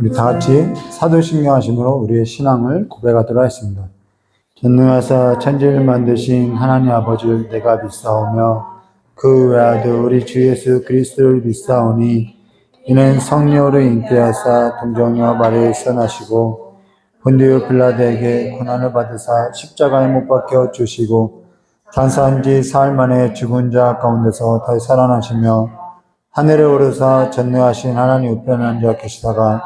우리 다 같이 사도신경 하심으로 우리의 신앙을 고백하도록 하겠습니다. 전능하사 천지를 만드신 하나님 아버지를 내가 믿사오며 그 외아들 우리 주 예수 그리스도를 믿사오니 이는 성령으로 잉태하사 동정녀 마리아에 선하시고 본디오 빌라도에게 고난을 받으사 십자가에 못 박혀 주시고 장사한 지 사흘 만에 죽은 자 가운데서 다시 살아나시며 하늘에 오르사 전능하신 하나님 우편에 앉아 계시다가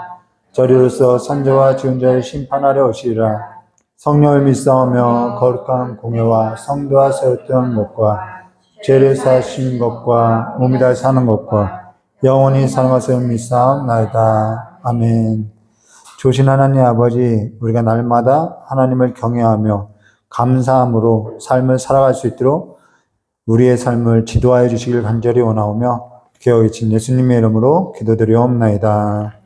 저리로서 산자와 죽은 자를 심판하려 오시리라. 성령을 믿사오며 거룩한 공예와 성도와 세웠던 것과 죄를 사하신 것과 몸이 다시 사는 것과 영원히 사는 것을 믿사옵나이다. 아멘. 조신 하나님 아버지, 우리가 날마다 하나님을 경외하며 감사함으로 삶을 살아갈 수 있도록 우리의 삶을 지도하여 주시길 간절히 원하오며 기억이 친 예수님의 이름으로 기도드리옵나이다.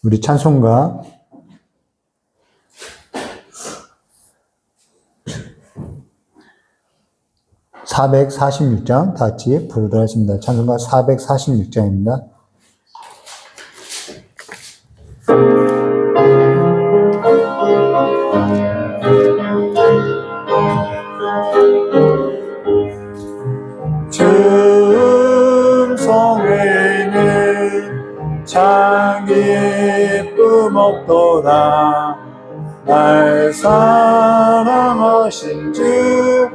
우리 찬송가 446장 다 같이 부르도록 하겠습니다. 찬송가 446장입니다. 증성에는 자기 예쁨 없도다. 날 사랑하신 주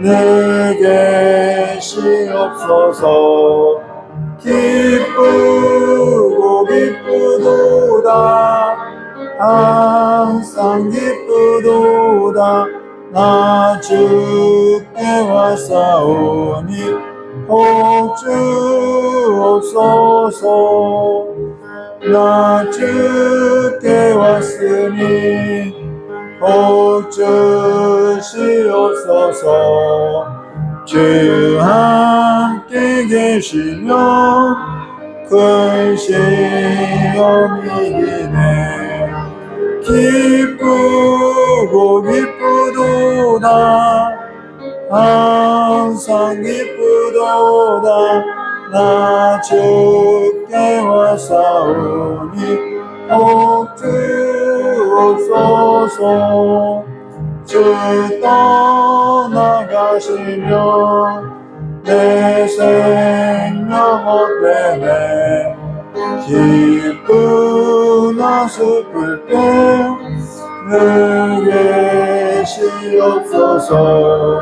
내게 시옵소서. 기쁘고 기쁘도다. 항상 기쁘도다. 나 주께 왔사오니 복 주옵소서. 나 주께 왔으니 복 주시옵소서. 주 함께 계시면 큰 시험이 이기네. 기쁘고 기쁘도다. 항상 기쁘도다. 나 주께 왔사오니 복 주옵소서. 주 떠나가시면 내 생명 헛되네. 기쁘나 슬플 때 내게 시옵소서.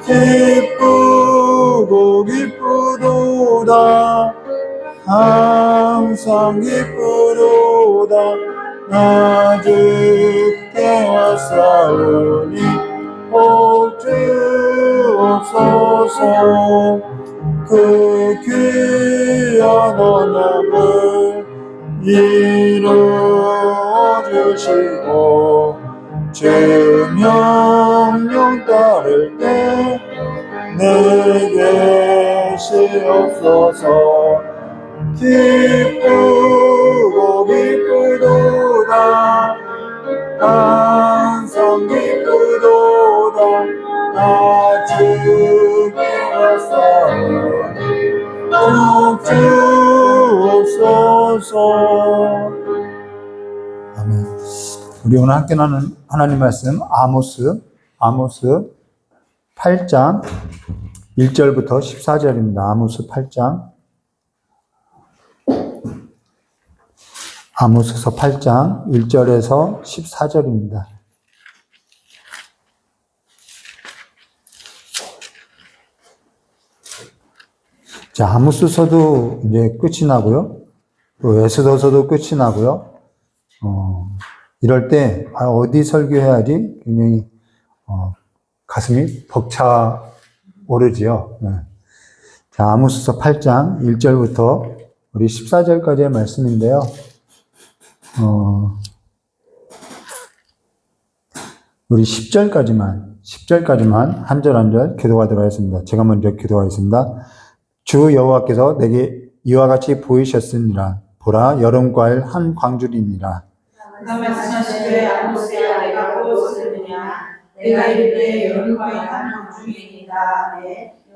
기쁘고 기쁘도다. 항상 기쁘도다. 나 주께 왔사오니 복 주옵소서. 그 귀한 언약을 이루어주시고 주 명령 따를 때 내게 시옵소서. 기쁘고 기쁘도다. 항상 기쁘도다. 나 주께 왔사오니 복 주옵소서. 아멘. 우리 오늘 함께 나눈 하나님 말씀 아모스 8장 1절부터 14절입니다. 아모스 8장 아모스서 8장 1절에서 14절입니다. 자, 아모스서도 이제 끝이 나고요. 또 에스더서도 끝이 나고요. 이럴 때 어디 설교해야지 굉장히 가슴이 벅차오르지요. 자, 아모스서 8장 1절부터 우리 14절까지의 말씀인데요. 우리 10절까지만 한 절 한 절 기도하도록 하겠습니다. 제가 먼저 기도하겠습니다. 주 여호와께서 내게 이와 같이 보이셨으니라. 보라, 여름과일 한 광줄이니라. 그 말씀하시되 아모스야 내가 보였느냐 내가 이르되 여름과일 한 광줄이니이다.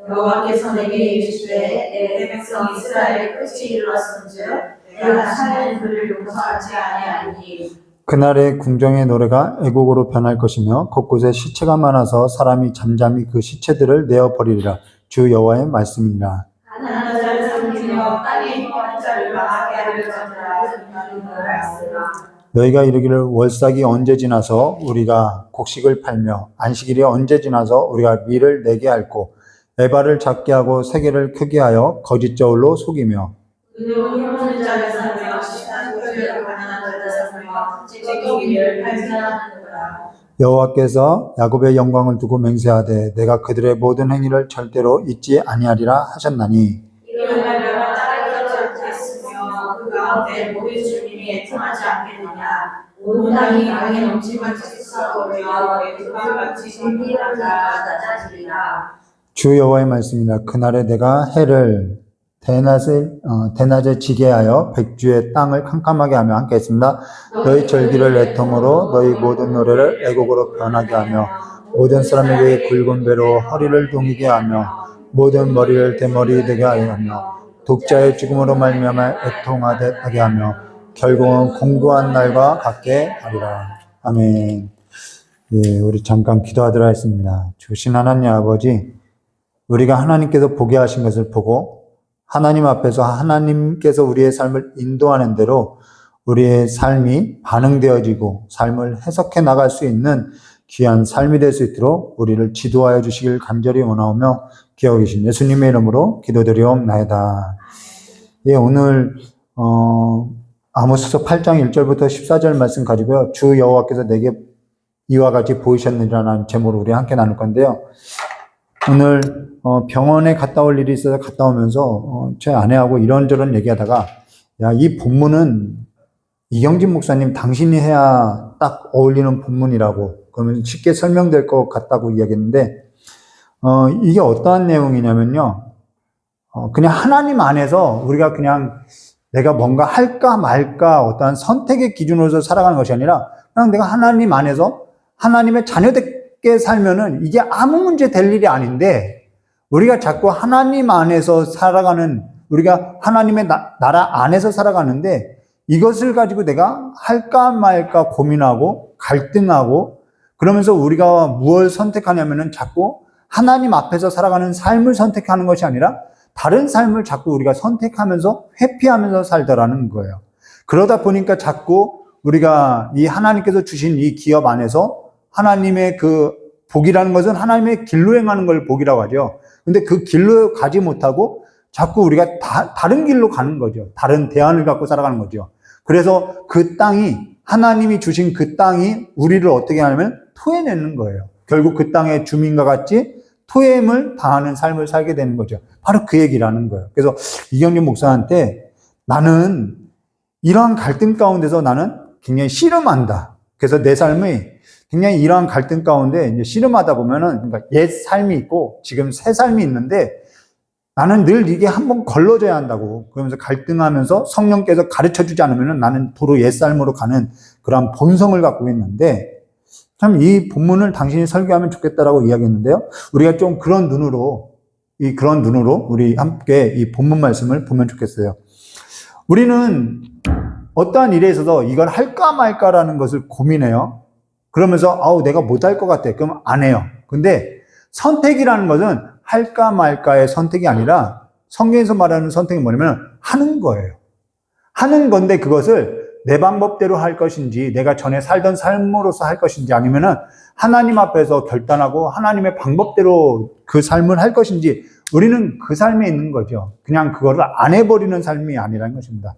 여호와께서 내게 이르시되 내 백성 이스라엘의 끝이 이르렀은즉 내가 다시는 그를 용서하지 아니하리니. 그날의 궁정의 노래가 애곡으로 변할 것이며 곳곳에 시체가 많아서 사람이 잠잠히 그 시체들을 내어버리리라. 주 여호와의 말씀이니라. 가난한 자를 삼키며 땅에 행하는 자를 망하게 하려거니와 그날은 말하시라. 너희가 이르기를 월삭이 언제 지나서 우리가 곡식을 팔며 안식일이 언제 지나서 우리가 밀을 내게 할고 에바를 작게 하고 세계를 크게 하여 거짓 저울로 속이며 의로 힘없는 자를 삼으며 시단 표를 가난한 자를 삼으며 지식이 미를 팔지하느니라. 여호와께서 야곱의 영광을 두고 맹세하되 내가 그들의 모든 행위를 절대로 잊지 아니하리라 하셨나니 이런 말과 땅을 떠지 않겠으며 그 가운데 모든 주민이 애통하지 않겠느냐. 온 땅이 강에 넘치같이 솟아오르며 애통함같이 신비한 자가 낮아지리라. 주 여호와의 말씀이라. 그날에 내가 해를 대낮에 지게 하여 백주의 땅을 캄캄하게 하며 함께 했습니다. 너희 절기를 애통으로 너희 모든 노래를 애곡으로 변하게 하며 모든 사람에게 굵은 배로 허리를 동이게 하며 모든 머리를 대머리 되게 하며 독자의 죽음으로 말미암아 애통하게 하며 결국은 공고한 날과 같게 하리라. 아멘. 예, 우리 잠깐 기도하도록 하겠습니다. 주신 하나님 아버지, 우리가 하나님께서 보게 하신 것을 보고 하나님 앞에서 하나님께서 우리의 삶을 인도하는 대로 우리의 삶이 반응되어지고 삶을 해석해 나갈 수 있는 귀한 삶이 될 수 있도록 우리를 지도하여 주시길 간절히 원하오며 기억하 계신 예수님의 이름으로 기도드리옵나이다. 예, 오늘 아모스서 8장 1절부터 14절 말씀 가지고요. 주 여호와께서 내게 이와 같이 보이셨느니라는 제목으로 우리 함께 나눌 건데요. 오늘 병원에 갔다 올 일이 있어서 갔다 오면서 제 아내하고 이런저런 얘기하다가 야, 이 본문은 이경진 목사님 당신이 해야 딱 어울리는 본문이라고 그러면 쉽게 설명될 것 같다고 이야기했는데 이게 어떠한 내용이냐면요. 그냥 하나님 안에서 우리가 그냥 내가 뭔가 할까 말까 어떠한 선택의 기준으로서 살아가는 것이 아니라 그냥 내가 하나님 안에서 하나님의 자녀답게 살면은 이게 아무 문제 될 일이 아닌데 우리가 자꾸 하나님 안에서 살아가는 우리가 하나님의 나라 안에서 살아가는데 이것을 가지고 내가 할까 말까 고민하고 갈등하고 그러면서 우리가 무엇을 선택하냐면은 자꾸 하나님 앞에서 살아가는 삶을 선택하는 것이 아니라 다른 삶을 자꾸 우리가 선택하면서 회피하면서 살더라는 거예요. 그러다 보니까 자꾸 우리가 이 하나님께서 주신 이 기업 안에서 하나님의 그 복이라는 것은 하나님의 길로 행하는 걸 복이라고 하죠. 근데 그 길로 가지 못하고 자꾸 우리가 다른 길로 가는 거죠. 다른 대안을 갖고 살아가는 거죠. 그래서 그 땅이 하나님이 주신 그 땅이 우리를 어떻게 하냐면 토해내는 거예요. 결국 그 땅의 주민과 같이 토해임을 당하는 삶을 살게 되는 거죠. 바로 그 얘기라는 거예요. 그래서 이경진 목사한테 나는 이러한 갈등 가운데서 나는 굉장히 씨름한다. 그래서 내 삶이 굉장히 이러한 갈등 가운데 이제 씨름하다 보면은 그러니까 옛 삶이 있고 지금 새 삶이 있는데 나는 늘 이게 한번 걸러져야 한다고 그러면서 갈등하면서 성령께서 가르쳐 주지 않으면은 나는 도로 옛 삶으로 가는 그런 본성을 갖고 있는데 참 이 본문을 당신이 설교하면 좋겠다라고 이야기했는데요. 우리가 좀 그런 눈으로 우리 함께 이 본문 말씀을 보면 좋겠어요. 우리는 어떠한 일에 있어서 이걸 할까 말까라는 것을 고민해요. 그러면서 내가 못할 것 같아. 그럼 안 해요. 근데 선택이라는 것은 할까 말까의 선택이 아니라 성경에서 말하는 선택이 뭐냐면 하는 거예요. 하는 건데 그것을 내 방법대로 할 것인지 내가 전에 살던 삶으로서 할 것인지 아니면은 하나님 앞에서 결단하고 하나님의 방법대로 그 삶을 할 것인지 우리는 그 삶에 있는 거죠. 그냥 그거를 안 해버리는 삶이 아니라는 것입니다.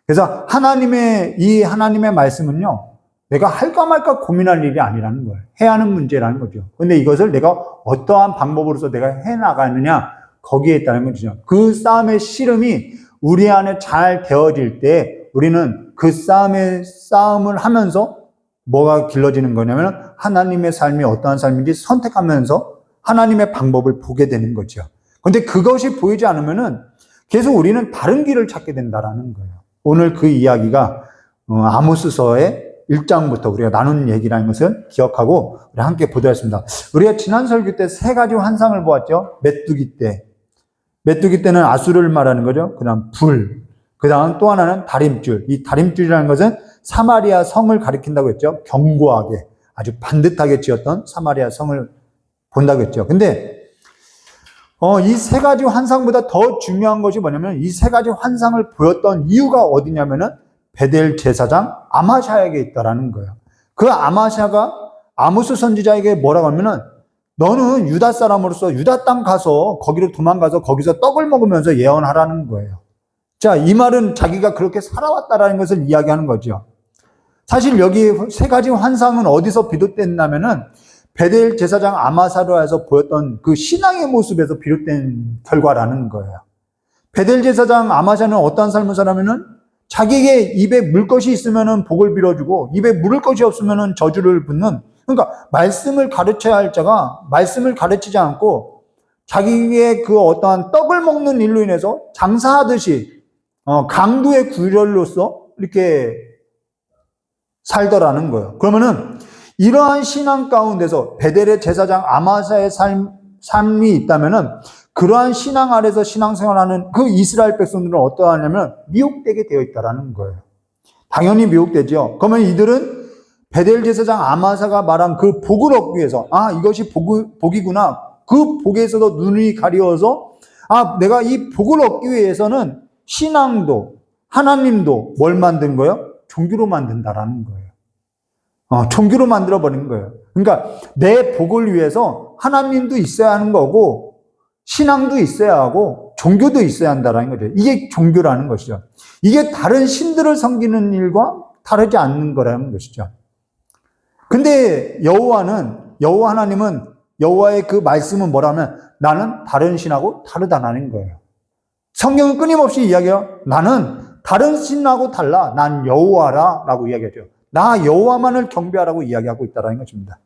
그래서 하나님의 말씀은요. 내가 할까 말까 고민할 일이 아니라는 거예요. 해야 하는 문제라는 거죠. 근데 이것을 내가 어떠한 방법으로서 내가 해나가느냐 거기에 있다는 거죠. 그 싸움의 씨름이 우리 안에 잘 되어질 때 우리는 그 싸움을 하면서 뭐가 길러지는 거냐면 하나님의 삶이 어떠한 삶인지 선택하면서 하나님의 방법을 보게 되는 거죠. 근데 그것이 보이지 않으면은 계속 우리는 다른 길을 찾게 된다라는 거예요. 오늘 그 이야기가 아모스서의 1장부터 우리가 나눈 얘기라는 것을 기억하고 우리 함께 보도록 하겠습니다. 우리가 지난 설교 때 세 가지 환상을 보았죠. 메뚜기 때. 메뚜기 때는 아수르를 말하는 거죠. 그 다음 불. 그 다음 또 하나는 다림줄. 이 다림줄이라는 것은 사마리아 성을 가리킨다고 했죠. 견고하게, 아주 반듯하게 지었던 사마리아 성을 본다고 했죠. 근데 이 세 가지 환상보다 더 중요한 것이 뭐냐면 이 세 가지 환상을 보였던 이유가 어디냐면은 베델 제사장 아마샤에게 있다라는 거예요. 그 아마샤가 아모스 선지자에게 뭐라고 하면은 너는 유다 사람으로서 유다 땅 가서 거기로 도망가서 거기서 떡을 먹으면서 예언하라는 거예요. 자, 이 말은 자기가 그렇게 살아왔다라는 것을 이야기하는 거죠. 사실 여기 세 가지 환상은 어디서 비롯됐냐면은 베델 제사장 아마사로 해서 보였던 그 신앙의 모습에서 비롯된 결과라는 거예요. 베델 제사장 아마샤는 어떠한 삶을 살았냐면은 자기에게 입에 물 것이 있으면은 복을 빌어주고 입에 물을 것이 없으면은 저주를 붓는, 그러니까 말씀을 가르쳐야 할 자가 말씀을 가르치지 않고 자기의 그 어떠한 떡을 먹는 일로 인해서 장사하듯이 강도의 구렬로서 이렇게 살더라는 거예요. 그러면은 이러한 신앙 가운데서 베델의 제사장 아마사의 삶이 있다면은 그러한 신앙 아래서 신앙생활하는 그 이스라엘 백성들은 어떠하냐면 미혹되게 되어 있다라는 거예요. 당연히 미혹되죠. 그러면 이들은 베델 제사장 아마사가 말한 그 복을 얻기 위해서 이것이 복이구나. 그 복에서도 눈이 가려워서 내가 이 복을 얻기 위해서는 신앙도 하나님도 뭘 만든 거예요? 종교로 만든다라는 거예요. 종교로 만들어버린 거예요. 그러니까 내 복을 위해서 하나님도 있어야 하는 거고 신앙도 있어야 하고 종교도 있어야 한다는 거죠. 이게 종교라는 것이죠. 이게 다른 신들을 섬기는 일과 다르지 않는 거라는 것이죠. 근데 여호와 하나님은 여호와의 그 말씀은 뭐라면 나는 다른 신하고 다르다는 거예요. 성경은 끊임없이 이야기해요. 나는 다른 신하고 달라. 난 여호와라 라고 이야기하죠. 나 여호와만을 경배하라고 이야기하고 있다는 것입니다.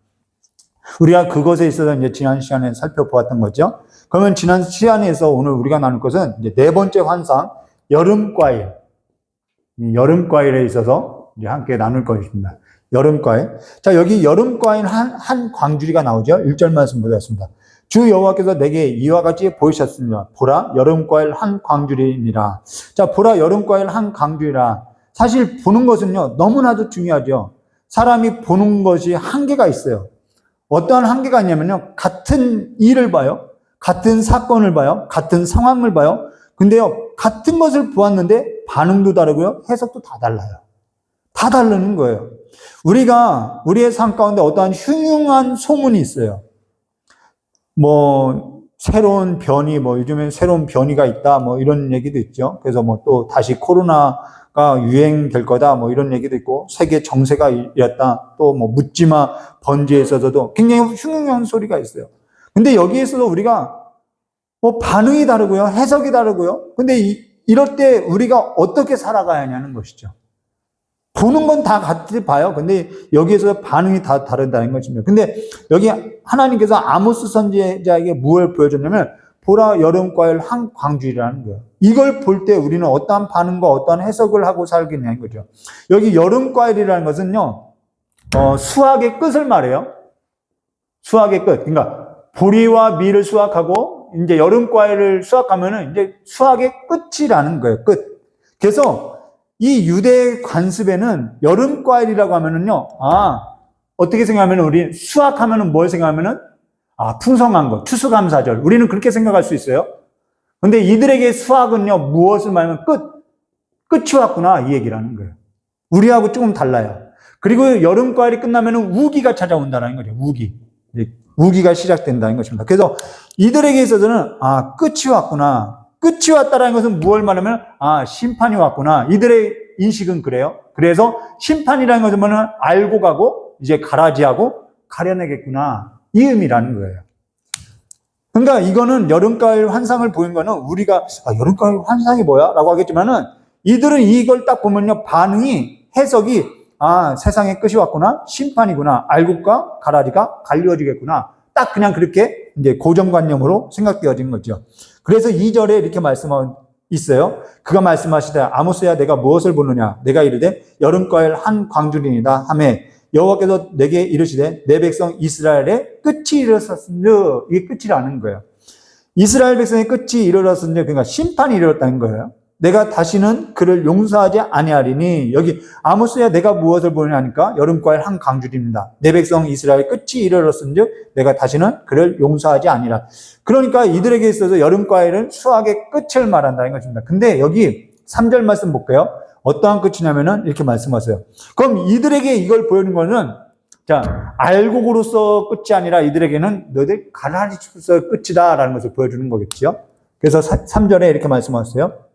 우리가 그것에 있어서 이제 지난 시간에 살펴보았던 거죠. 그러면 지난 시간에서 오늘 우리가 나눌 것은 이제 네 번째 환상, 여름과일. 여름과일에 있어서 이제 함께 나눌 것입니다. 여름과일. 자, 여기 여름과일 한 광주리가 나오죠. 1절 말씀 보겠습니다. 주 여호와께서 내게 이와 같이 보이셨으며 보라 여름과일 한 광주리니라. 자, 보라 여름과일 한 광주리라. 사실 보는 것은요 너무나도 중요하죠. 사람이 보는 것이 한계가 있어요. 어떠한 한계가 있냐면요 같은 일을 봐요, 같은 사건을 봐요, 같은 상황을 봐요. 근데요 같은 것을 보았는데 반응도 다르고요 해석도 다 달라요. 다 다르는 거예요. 우리가 우리의 삶 가운데 어떠한 흉흉한 소문이 있어요. 새로운 변이, 요즘엔 새로운 변이가 있다, 이런 얘기도 있죠. 그래서 또 다시 코로나가 유행될 거다, 이런 얘기도 있고, 세계 정세가 이랬다, 또 묻지마 번지에 있어서도 굉장히 흉흉한 소리가 있어요. 근데 여기에서도 우리가 반응이 다르고요, 해석이 다르고요. 근데 이럴 때 우리가 어떻게 살아가야 하냐는 것이죠. 보는 건 다 같이 봐요. 근데 여기에서 반응이 다 다르다는 것입니다. 근데 여기 하나님께서 아모스 선지자에게 무엇을 보여줬냐면 보라 여름과일 한 광주리라는 거예요. 이걸 볼 때 우리는 어떠한 반응과 어떠한 해석을 하고 살겠냐는 거죠. 여기 여름과일이라는 것은요, 수확의 끝을 말해요. 수확의 끝. 그러니까 보리와 밀을 수확하고 이제 여름과일을 수확하면은 이제 수확의 끝이라는 거예요. 끝. 그래서 이 유대 관습에는 여름과일이라고 하면은요, 어떻게 생각하면 우리 수확하면은 뭘 생각하면은, 풍성한 것, 추수감사절. 우리는 그렇게 생각할 수 있어요. 근데 이들에게 수확은요, 무엇을 말하면 끝이 왔구나, 이 얘기라는 거예요. 우리하고 조금 달라요. 그리고 여름과일이 끝나면은 우기가 찾아온다는 거죠, 우기. 우기가 시작된다는 것입니다. 그래서 이들에게 있어서는, 끝이 왔구나. 끝이 왔다는 것은 무엇을 말하면 심판이 왔구나. 이들의 인식은 그래요. 그래서 심판이라는 것은 뭐냐면 알고 가고 이제 가라지하고 가려내겠구나. 이 의미라는 거예요. 그러니까 이거는 여름가을 환상을 보인 거는 우리가 여름가을 환상이 뭐야? 라고 하겠지만은 이들은 이걸 딱 보면요, 반응이, 해석이, 아, 세상의 끝이 왔구나, 심판이구나, 알곡과 가라리가 갈려지겠구나, 딱 그냥 그렇게 이제 고정관념으로 생각되어진 거죠. 그래서 2절에 이렇게 말씀하고 있어요. 그가 말씀하시되 아모스야 내가 무엇을 보느냐, 내가 이르되 여름과일 한 광주리이다 하매 여호와께서 내게 이르시되 내 백성 이스라엘의 끝이 이르렀으니, 이게 끝이라는 거예요. 이스라엘 백성의 끝이 이르렀으니, 그러니까 심판이 이르렀다는 거예요. 내가 다시는 그를 용서하지 아니하리니, 여기 아모스야 내가 무엇을 보느냐 하니까 여름과일 한 강줄입니다. 내 백성 이스라엘 끝이 이르렀은즉 내가 다시는 그를 용서하지 아니라. 그러니까 이들에게 있어서 여름과일은 수학의 끝을 말한다는 것입니다. 근데 여기 3절 말씀 볼게요. 어떠한 끝이냐면은 이렇게 말씀하세요. 그럼 이들에게 이걸 보여주는 거는, 자, 알곡으로서 끝이 아니라 이들에게는 너희들 가라리로서 끝이다라는 것을 보여주는 거겠죠. 그래서 3절에 이렇게 말씀하세요.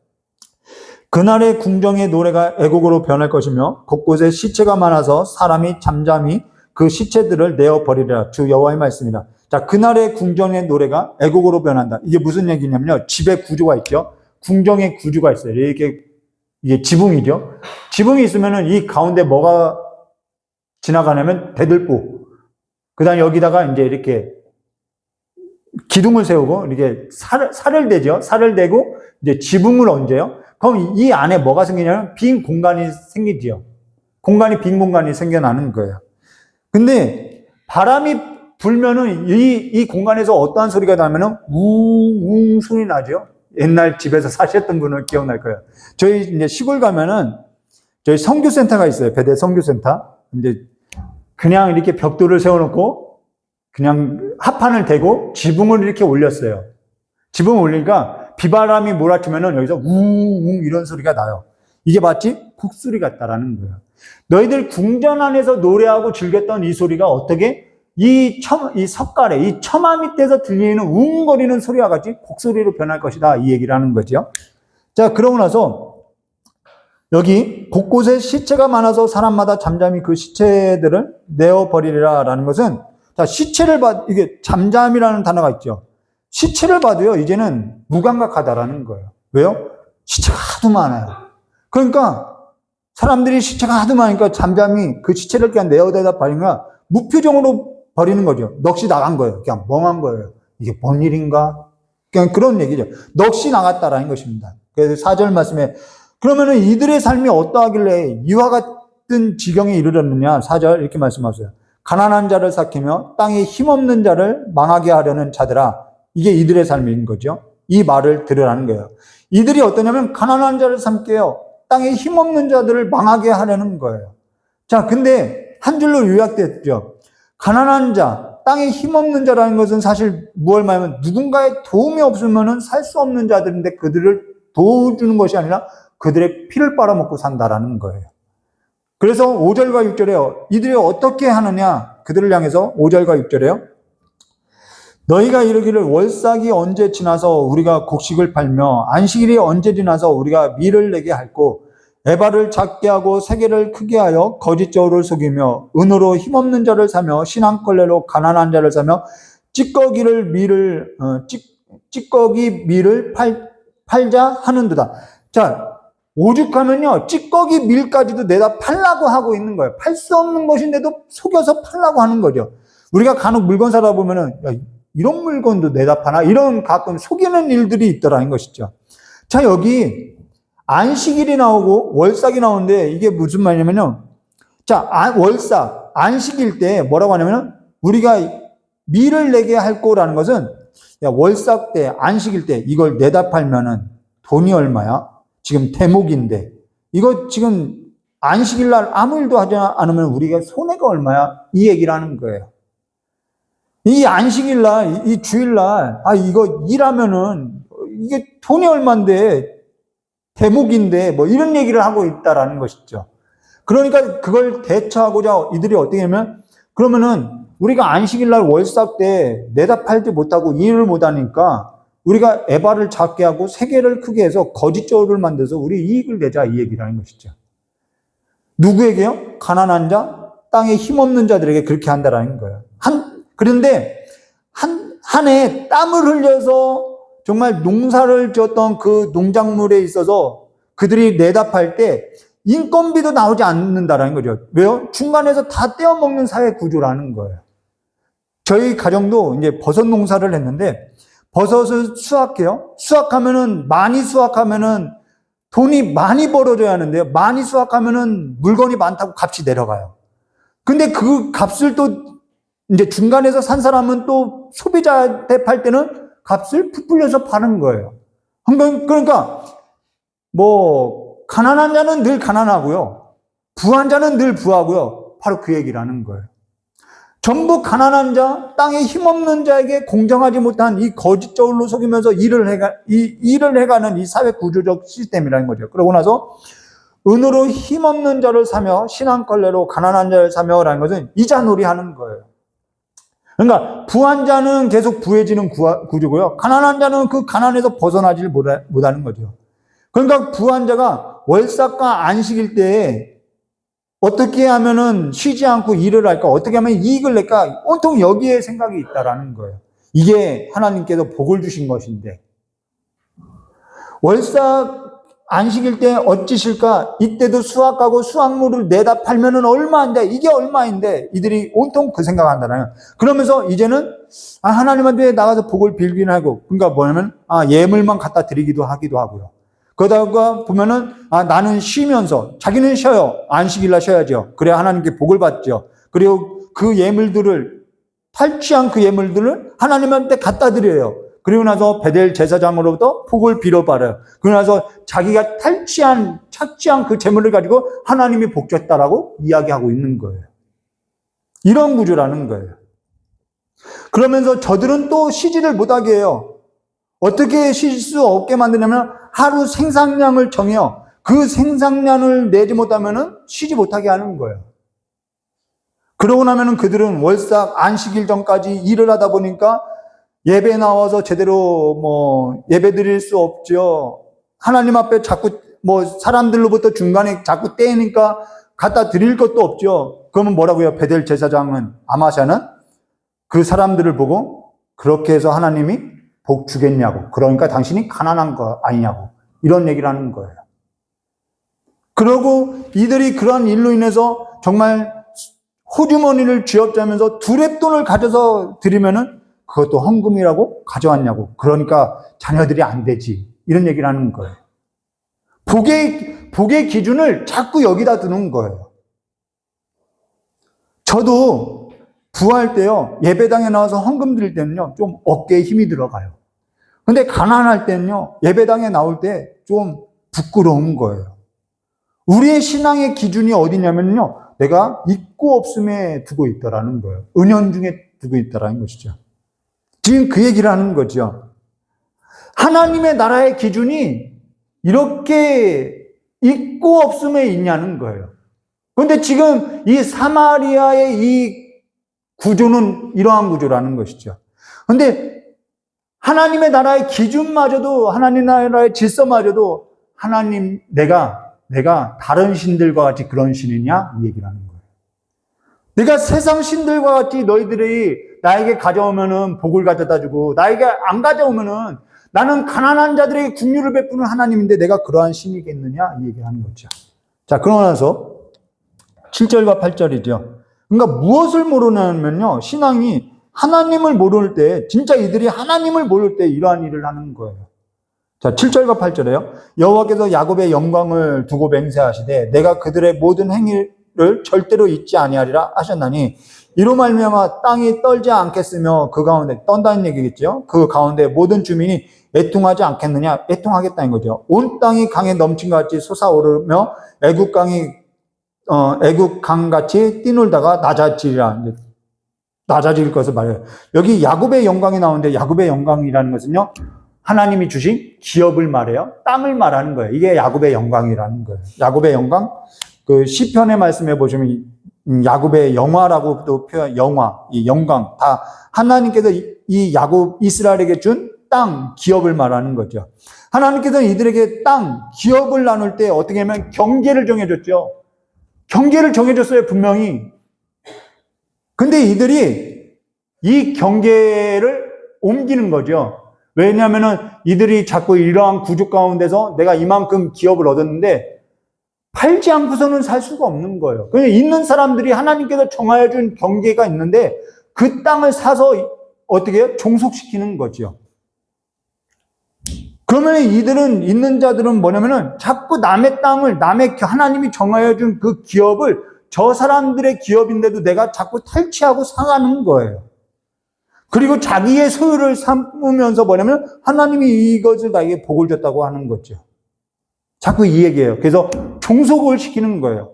그날의 궁정의 노래가 애곡으로 변할 것이며 곳곳에 시체가 많아서 사람이 잠잠히 그 시체들을 내어버리리라. 주 여호와의 말씀이라. 자, 그날의 궁정의 노래가 애곡으로 변한다. 이게 무슨 얘기냐면요, 집의 구조가 있죠. 궁정의 구조가 있어요. 이게 지붕이죠. 지붕이 있으면은 이 가운데 뭐가 지나가냐면 대들보. 그 다음에 여기다가 이제 이렇게 기둥을 세우고 이렇게 살을 대죠. 살을 대고 이제 지붕을 얹어요. 그럼 이 안에 뭐가 생기냐면 빈 공간이 생기지요. 빈 공간이 생겨나는 거예요. 근데 바람이 불면은 이 공간에서 어떠한 소리가 나면은 웅웅 소리 나죠. 옛날 집에서 사셨던 분은 기억날 거예요. 저희 이제 시골 가면은 저희 선교센터가 있어요. 배대 선교센터. 근데 그냥 이렇게 벽돌을 세워놓고 그냥 합판을 대고 지붕을 이렇게 올렸어요. 지붕을 올리니까 비바람이 몰아치면은 여기서 웅웅 이런 소리가 나요. 이게 마치 곡소리 같다라는 거예요. 너희들 궁전 안에서 노래하고 즐겼던 이 소리가 어떻게 이 석가래, 이 처마 밑에서 들리는 웅거리는 소리와 같이 곡소리로 변할 것이다. 이 얘기를 하는 거죠. 자, 그러고 나서 여기 곳곳에 시체가 많아서 사람마다 잠잠히 그 시체들을 내어버리리라 라는 것은, 자, 이게 잠잠이라는 단어가 있죠. 시체를 봐도요, 이제는 무감각하다라는 거예요. 왜요? 시체가 하도 많아요. 그러니까 사람들이 시체가 하도 많으니까 잠잠히 그 시체를 그냥 내어대다 버리니까 무표정으로 버리는 거죠. 넋이 나간 거예요. 그냥 멍한 거예요. 이게 뭔 일인가? 그냥 그런 얘기죠. 넋이 나갔다라는 것입니다. 그래서 4절 말씀에 그러면은 이들의 삶이 어떠하길래 이와 같은 지경에 이르렀느냐? 4절 이렇게 말씀하세요. 가난한 자를 삭히며 땅에 힘없는 자를 망하게 하려는 자들아. 이게 이들의 삶인 거죠. 이 말을 들으라는 거예요. 이들이 어떠냐면 가난한 자를 삼게요, 땅에 힘없는 자들을 망하게 하려는 거예요. 자, 근데 한 줄로 요약됐죠. 가난한 자, 땅에 힘없는 자라는 것은 사실 무엇을 말하면 누군가의 도움이 없으면 살 수 없는 자들인데 그들을 도와주는 것이 아니라 그들의 피를 빨아먹고 산다라는 거예요. 그래서 5절과 6절에요. 이들이 어떻게 하느냐? 그들을 향해서 5절과 6절에요. 너희가 이르기를 월삭이 언제 지나서 우리가 곡식을 팔며 안식일이 언제 지나서 우리가 밀을 내게 할꼬 에바를 작게 하고 세계를 크게 하여 거짓 저울을 속이며 은으로 힘없는 자를 사며 신앙걸레로 가난한 자를 사며 찌꺼기 밀을 팔자 하는도다. 자, 오죽하면요, 찌꺼기 밀까지도 내다 팔라고 하고 있는 거예요. 팔 수 없는 것인데도 속여서 팔라고 하는 거죠. 우리가 간혹 물건 사다 보면은, 야, 이런 물건도 내다 파나? 이런 가끔 속이는 일들이 있더라는 것이죠. 자, 여기 안식일이 나오고 월삭이 나오는데 이게 무슨 말이냐면요. 자, 월삭, 안식일 때 뭐라고 하냐면은 우리가 밀을 내게 할 거라는 것은, 야, 월삭 때, 안식일 때 이걸 내다 팔면은 돈이 얼마야? 지금 대목인데 이거 지금 안식일 날 아무 일도 하지 않으면 우리가 손해가 얼마야? 이 얘기를 하는 거예요. 이 안식일 날, 이 주일 날, 이거 일하면은 이게 돈이 얼만데 대목인데 뭐 이런 얘기를 하고 있다라는 것이죠. 그러니까 그걸 대처하고자 이들이 어떻게 하면, 그러면은 우리가 안식일 날 월삭 때 내다 팔지 못하고 일을 못하니까 우리가 에바를 작게 하고 세계를 크게 해서 거짓 저울을 만들어서 우리 이익을 내자, 이 얘기라는 것이죠. 누구에게요? 가난한 자, 땅에 힘없는 자들에게 그렇게 한다라는 거예요. 그런데 한 해 땀을 흘려서 정말 농사를 지었던 그 농작물에 있어서 그들이 내답할 때 인건비도 나오지 않는다라는 거죠. 왜요? 중간에서 다 떼어먹는 사회 구조라는 거예요. 저희 가정도 이제 버섯 농사를 했는데 버섯을 수확해요. 많이 수확하면은 돈이 많이 벌어져야 하는데요. 많이 수확하면은 물건이 많다고 값이 내려가요. 근데 그 값을 또 이제 중간에서 산 사람은 또 소비자한테 팔 때는 값을 부풀려서 파는 거예요. 그러니까 뭐 가난한 자는 늘 가난하고요. 부한 자는 늘 부하고요. 바로 그 얘기를 하는 거예요. 전부 가난한 자, 땅에 힘없는 자에게 공정하지 못한 이 거짓 저울로 속이면서 일을 해가는 이 사회 구조적 시스템이라는 거죠. 그러고 나서 은으로 힘없는 자를 사며 신앙걸레로 가난한 자를 사며라는 것은 이자놀이 하는 거예요. 그러니까 부한 자는 계속 부해지는 구조고요. 가난한 자는 그 가난에서 벗어나지를 못하는 거죠. 그러니까 부한 자가 월삭과 안식일 때에 어떻게 하면은 쉬지 않고 일을 할까? 어떻게 하면 이익을 낼까? 온통 여기에 생각이 있다라는 거예요. 이게 하나님께서 복을 주신 것인데. 월삭 안식일 때 어찌실까? 이때도 수확하고 수확물을 내다 팔면은 얼마인데, 이게 얼마인데, 이들이 온통 그 생각한다는 거예요. 그러면서 이제는, 하나님한테 나가서 복을 빌기는 하고, 그러니까 뭐냐면, 예물만 갖다 드리기도 하기도 하고요. 그러다가 보면은, 나는 쉬면서, 자기는 쉬어요. 안식일날 쉬어야죠. 그래야 하나님께 복을 받죠. 그리고 그 예물들을, 탈취한 그 예물들을 하나님한테 갖다 드려요. 그리고 나서 베델 제사장으로부터 복을 빌어받아요. 그러고 나서 자기가 착취한 그 재물을 가지고 하나님이 복 줬다라고 이야기하고 있는 거예요. 이런 구조라는 거예요. 그러면서 저들은 또 쉬지를 못하게 해요. 어떻게 쉴 수 없게 만드냐면 하루 생산량을 정해요. 그 생산량을 내지 못하면은 쉬지 못하게 하는 거예요. 그러고 나면은 그들은 월삭 안식일 전까지 일을 하다 보니까 예배 나와서 제대로 예배 드릴 수 없죠. 하나님 앞에 자꾸 사람들로부터 중간에 자꾸 떼니까 갖다 드릴 것도 없죠. 그러면 뭐라고요? 베델 제사장은, 아마샤는 그 사람들을 보고 그렇게 해서 하나님이 복 주겠냐고. 그러니까 당신이 가난한 거 아니냐고. 이런 얘기를 하는 거예요. 그러고 이들이 그런 일로 인해서 정말 호주머니를 쥐어짜면서 두랩돈을 가져서 드리면은 그것도 헌금이라고 가져왔냐고. 그러니까 자녀들이 안 되지. 이런 얘기를 하는 거예요. 복의 기준을 자꾸 여기다 두는 거예요. 저도 부할 때요, 예배당에 나와서 헌금 드릴 때는요, 좀 어깨에 힘이 들어가요. 근데 가난할 때는요, 예배당에 나올 때 좀 부끄러운 거예요. 우리의 신앙의 기준이 어디냐면요, 내가 있고 없음에 두고 있다라는 거예요. 은연중에 두고 있다라는 것이죠. 지금 그 얘기를 하는 거죠. 하나님의 나라의 기준이 이렇게 있고 없음에 있냐는 거예요. 그런데 지금 이 사마리아의 이 구조는 이러한 구조라는 것이죠. 그런데 하나님의 나라의 기준마저도, 하나님 나라의 질서마저도 하나님, 내가 다른 신들과 같이 그런 신이냐? 이 얘기를 하는 거예요. 내가 세상 신들과 같이 너희들이 나에게 가져오면은 복을 가져다 주고, 나에게 안 가져오면은 나는 가난한 자들에게 긍휼을 베푸는 하나님인데 내가 그러한 신이겠느냐? 이 얘기를 하는 거죠. 자, 그러고 나서 7절과 8절이죠. 그러니까 무엇을 모르냐면요, 신앙이 하나님을 모를 때, 진짜 이들이 하나님을 모를 때 이러한 일을 하는 거예요. 자, 7절과 8절에요. 여호와께서 야곱의 영광을 두고 맹세하시되 내가 그들의 모든 행위를 절대로 잊지 아니하리라 하셨나니 이로 말미암아 땅이 떨지 않겠으며 그 가운데, 떤다는 얘기겠죠. 그 가운데 모든 주민이 애통하지 않겠느냐? 애통하겠다는 거죠. 온 땅이 강에 넘친 것 같이 솟아오르며 애국 강같이 뛰놀다가 낮아지리라. 낮아질 것을 말해요. 여기 야곱의 영광이 나오는데 야곱의 영광이라는 것은요, 하나님이 주신 기업을 말해요. 땅을 말하는 거예요. 이게 야곱의 영광이라는 거예요. 야곱의 영광, 그 시편의 말씀에 보시면 야곱의 영화라고도 표현, 이 영광, 다 하나님께서 이 야곱 이스라엘에게 준 땅, 기업을 말하는 거죠. 하나님께서는 이들에게 땅, 기업을 나눌 때 어떻게 하면 경계를 정해줬죠. 경계를 정해줬어요, 분명히. 근데 이들이 이 경계를 옮기는 거죠. 왜냐하면은 이들이 자꾸 이러한 구조 가운데서 내가 이만큼 기업을 얻었는데 팔지 않고서는 살 수가 없는 거예요. 그냥 있는 사람들이 하나님께서 정하여 준 경계가 있는데 그 땅을 사서 어떻게 해요? 종속시키는 거죠. 그러면 이들은, 있는 자들은 뭐냐면은 자꾸 남의 땅을, 하나님이 정하여 준 그 기업을 저 사람들의 기업인데도 내가 자꾸 탈취하고 상하는 거예요. 그리고 자기의 소유를 삼으면서 뭐냐면 하나님이 이것을 나에게 복을 줬다고 하는 거죠. 자꾸 이 얘기예요. 그래서 종속을 시키는 거예요.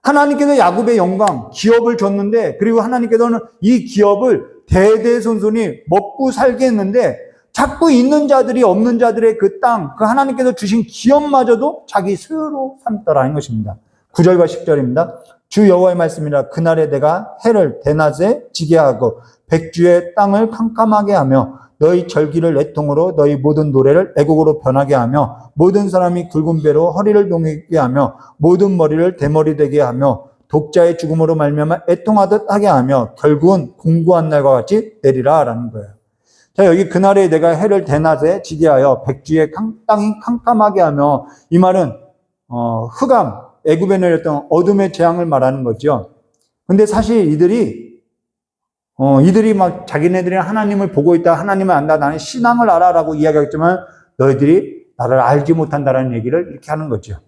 하나님께서 야곱의 영광, 기업을 줬는데, 그리고 하나님께서는 이 기업을 대대손손이 먹고 살게 했는데 자꾸 있는 자들이 없는 자들의 그 땅, 그 하나님께서 주신 기업마저도 자기 소유로 삼더라는 것입니다. 9절과 10절입니다. 주 여호와의 말씀이라. 그날에 내가 해를 대낮에 지게 하고 백주의 땅을 캄캄하게 하며 너희 절기를 애통으로 너희 모든 노래를 애곡으로 변하게 하며 모든 사람이 굵은 배로 허리를 동이게 하며 모든 머리를 대머리 되게 하며 독자의 죽음으로 말미암아 애통하듯 하게 하며 결국은 공고한 날과 같이 내리라 라는 거예요. 자, 여기 그날에 내가 해를 대낮에 지게 하여 백주의 땅이 캄캄하게 하며, 이 말은 흑암, 애굽에 내렸던 어둠의 재앙을 말하는 거죠. 근데 사실 이들이 막 자기네들이 하나님을 보고 있다, 하나님을 안다, 나는 신앙을 알아 라고 이야기하겠지만 너희들이 나를 알지 못한다라는 얘기를 이렇게 하는 거죠.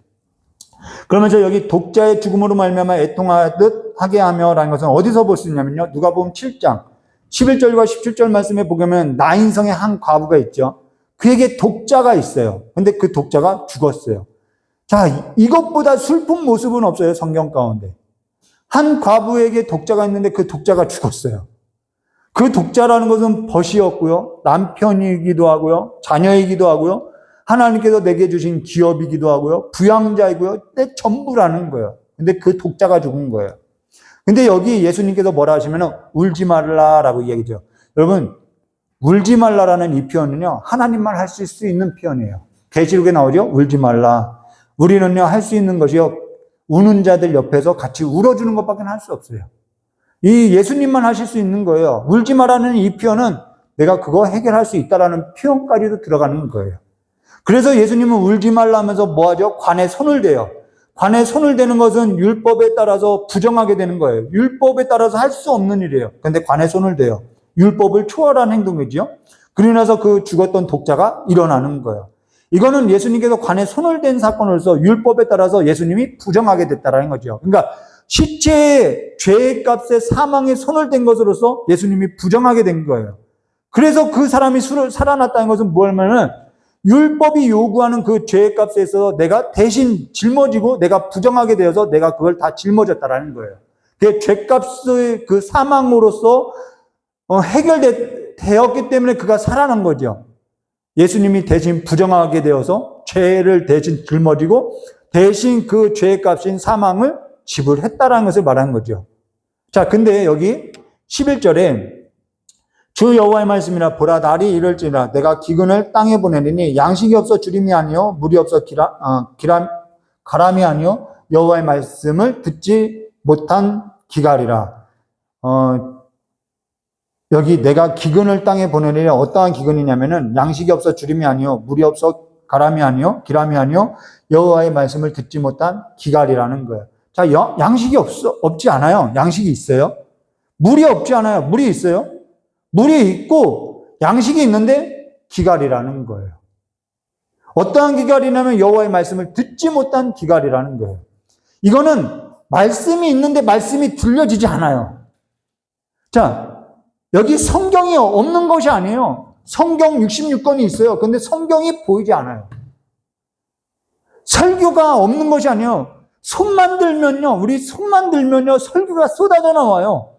그러면서 여기 독자의 죽음으로 말미암아 애통하듯 하게 하며 라는 것은 어디서 볼 수 있냐면요, 누가복음 7장 11절과 17절 말씀에 보면 나인성의 한 과부가 있죠. 그에게 독자가 있어요. 근데 그 독자가 죽었어요. 자, 이것보다 슬픈 모습은 없어요, 성경 가운데. 한 과부에게 독자가 있는데 그 독자가 죽었어요. 그 독자라는 것은 벗이었고요, 남편이기도 하고요, 자녀이기도 하고요, 하나님께서 내게 주신 기업이기도 하고요, 부양자이고요, 내 전부라는 거예요. 근데 그 독자가 죽은 거예요. 근데 여기 예수님께서 뭐라 하시면은 울지 말라라고 이야기죠. 여러분, 울지 말라라는 이 표현은요, 하나님만 하실 수 있는 표현이에요. 계시록에 나오죠? 울지 말라. 우리는요, 할 수 있는 것이요, 우는 자들 옆에서 같이 울어주는 것밖에 할 수 없어요. 이 예수님만 하실 수 있는 거예요. 울지 말라는 이 표현은 내가 그거 해결할 수 있다라는 표현까지도 들어가는 거예요. 그래서 예수님은 울지 말라 하면서 뭐 하죠? 관에 손을 대요. 관에 손을 대는 것은 율법에 따라서 부정하게 되는 거예요. 율법에 따라서 할 수 없는 일이에요. 근데 관에 손을 대요. 율법을 초월한 행동이죠. 그러고 나서 그 죽었던 독자가 일어나는 거예요. 이거는 예수님께서 관에 손을 댄 사건으로서 율법에 따라서 예수님이 부정하게 됐다라는 거죠. 그러니까 시체의 죄의 값에 사망에 손을 댄 것으로서 예수님이 부정하게 된 거예요. 그래서 그 사람이 살아났다는 것은 뭐냐면은 율법이 요구하는 그 죄의 값에 있어서 내가 대신 짊어지고 내가 부정하게 되어서 내가 그걸 다 짊어졌다라는 거예요. 그 죄값의 그 사망으로서 해결되었기 때문에 그가 살아난 거죠. 예수님이 대신 부정하게 되어서 죄를 대신 짊어지고 대신 그 죄의 값인 사망을 지불했다라는 것을 말하는 거죠. 자, 근데 여기 11절에 주 여호와의 말씀이라. 보라, 날이 이럴지라 내가 기근을 땅에 보내리니 양식이 없어 주림이 아니요 물이 없어 가람이 아니요 여호와의 말씀을 듣지 못한 기갈이라. 여기 내가 기근을 땅에 보내리니 어떠한 기근이냐면은 양식이 없어 주림이 아니요 물이 없어 가람이 아니요 기람이 아니요 여호와의 말씀을 듣지 못한 기갈이라는 거예요. 자, 양식이 없지 않아요. 양식이 있어요. 물이 없지 않아요. 물이 있어요. 물이 있고 양식이 있는데 기갈이라는 거예요. 어떠한 기갈이냐면 여호와의 말씀을 듣지 못한 기갈이라는 거예요. 이거는 말씀이 있는데 말씀이 들려지지 않아요. 자, 여기 성경이 없는 것이 아니에요. 성경 66권이 있어요. 근데 성경이 보이지 않아요. 설교가 없는 것이 아니에요. 우리 손만 들면요 설교가 쏟아져 나와요.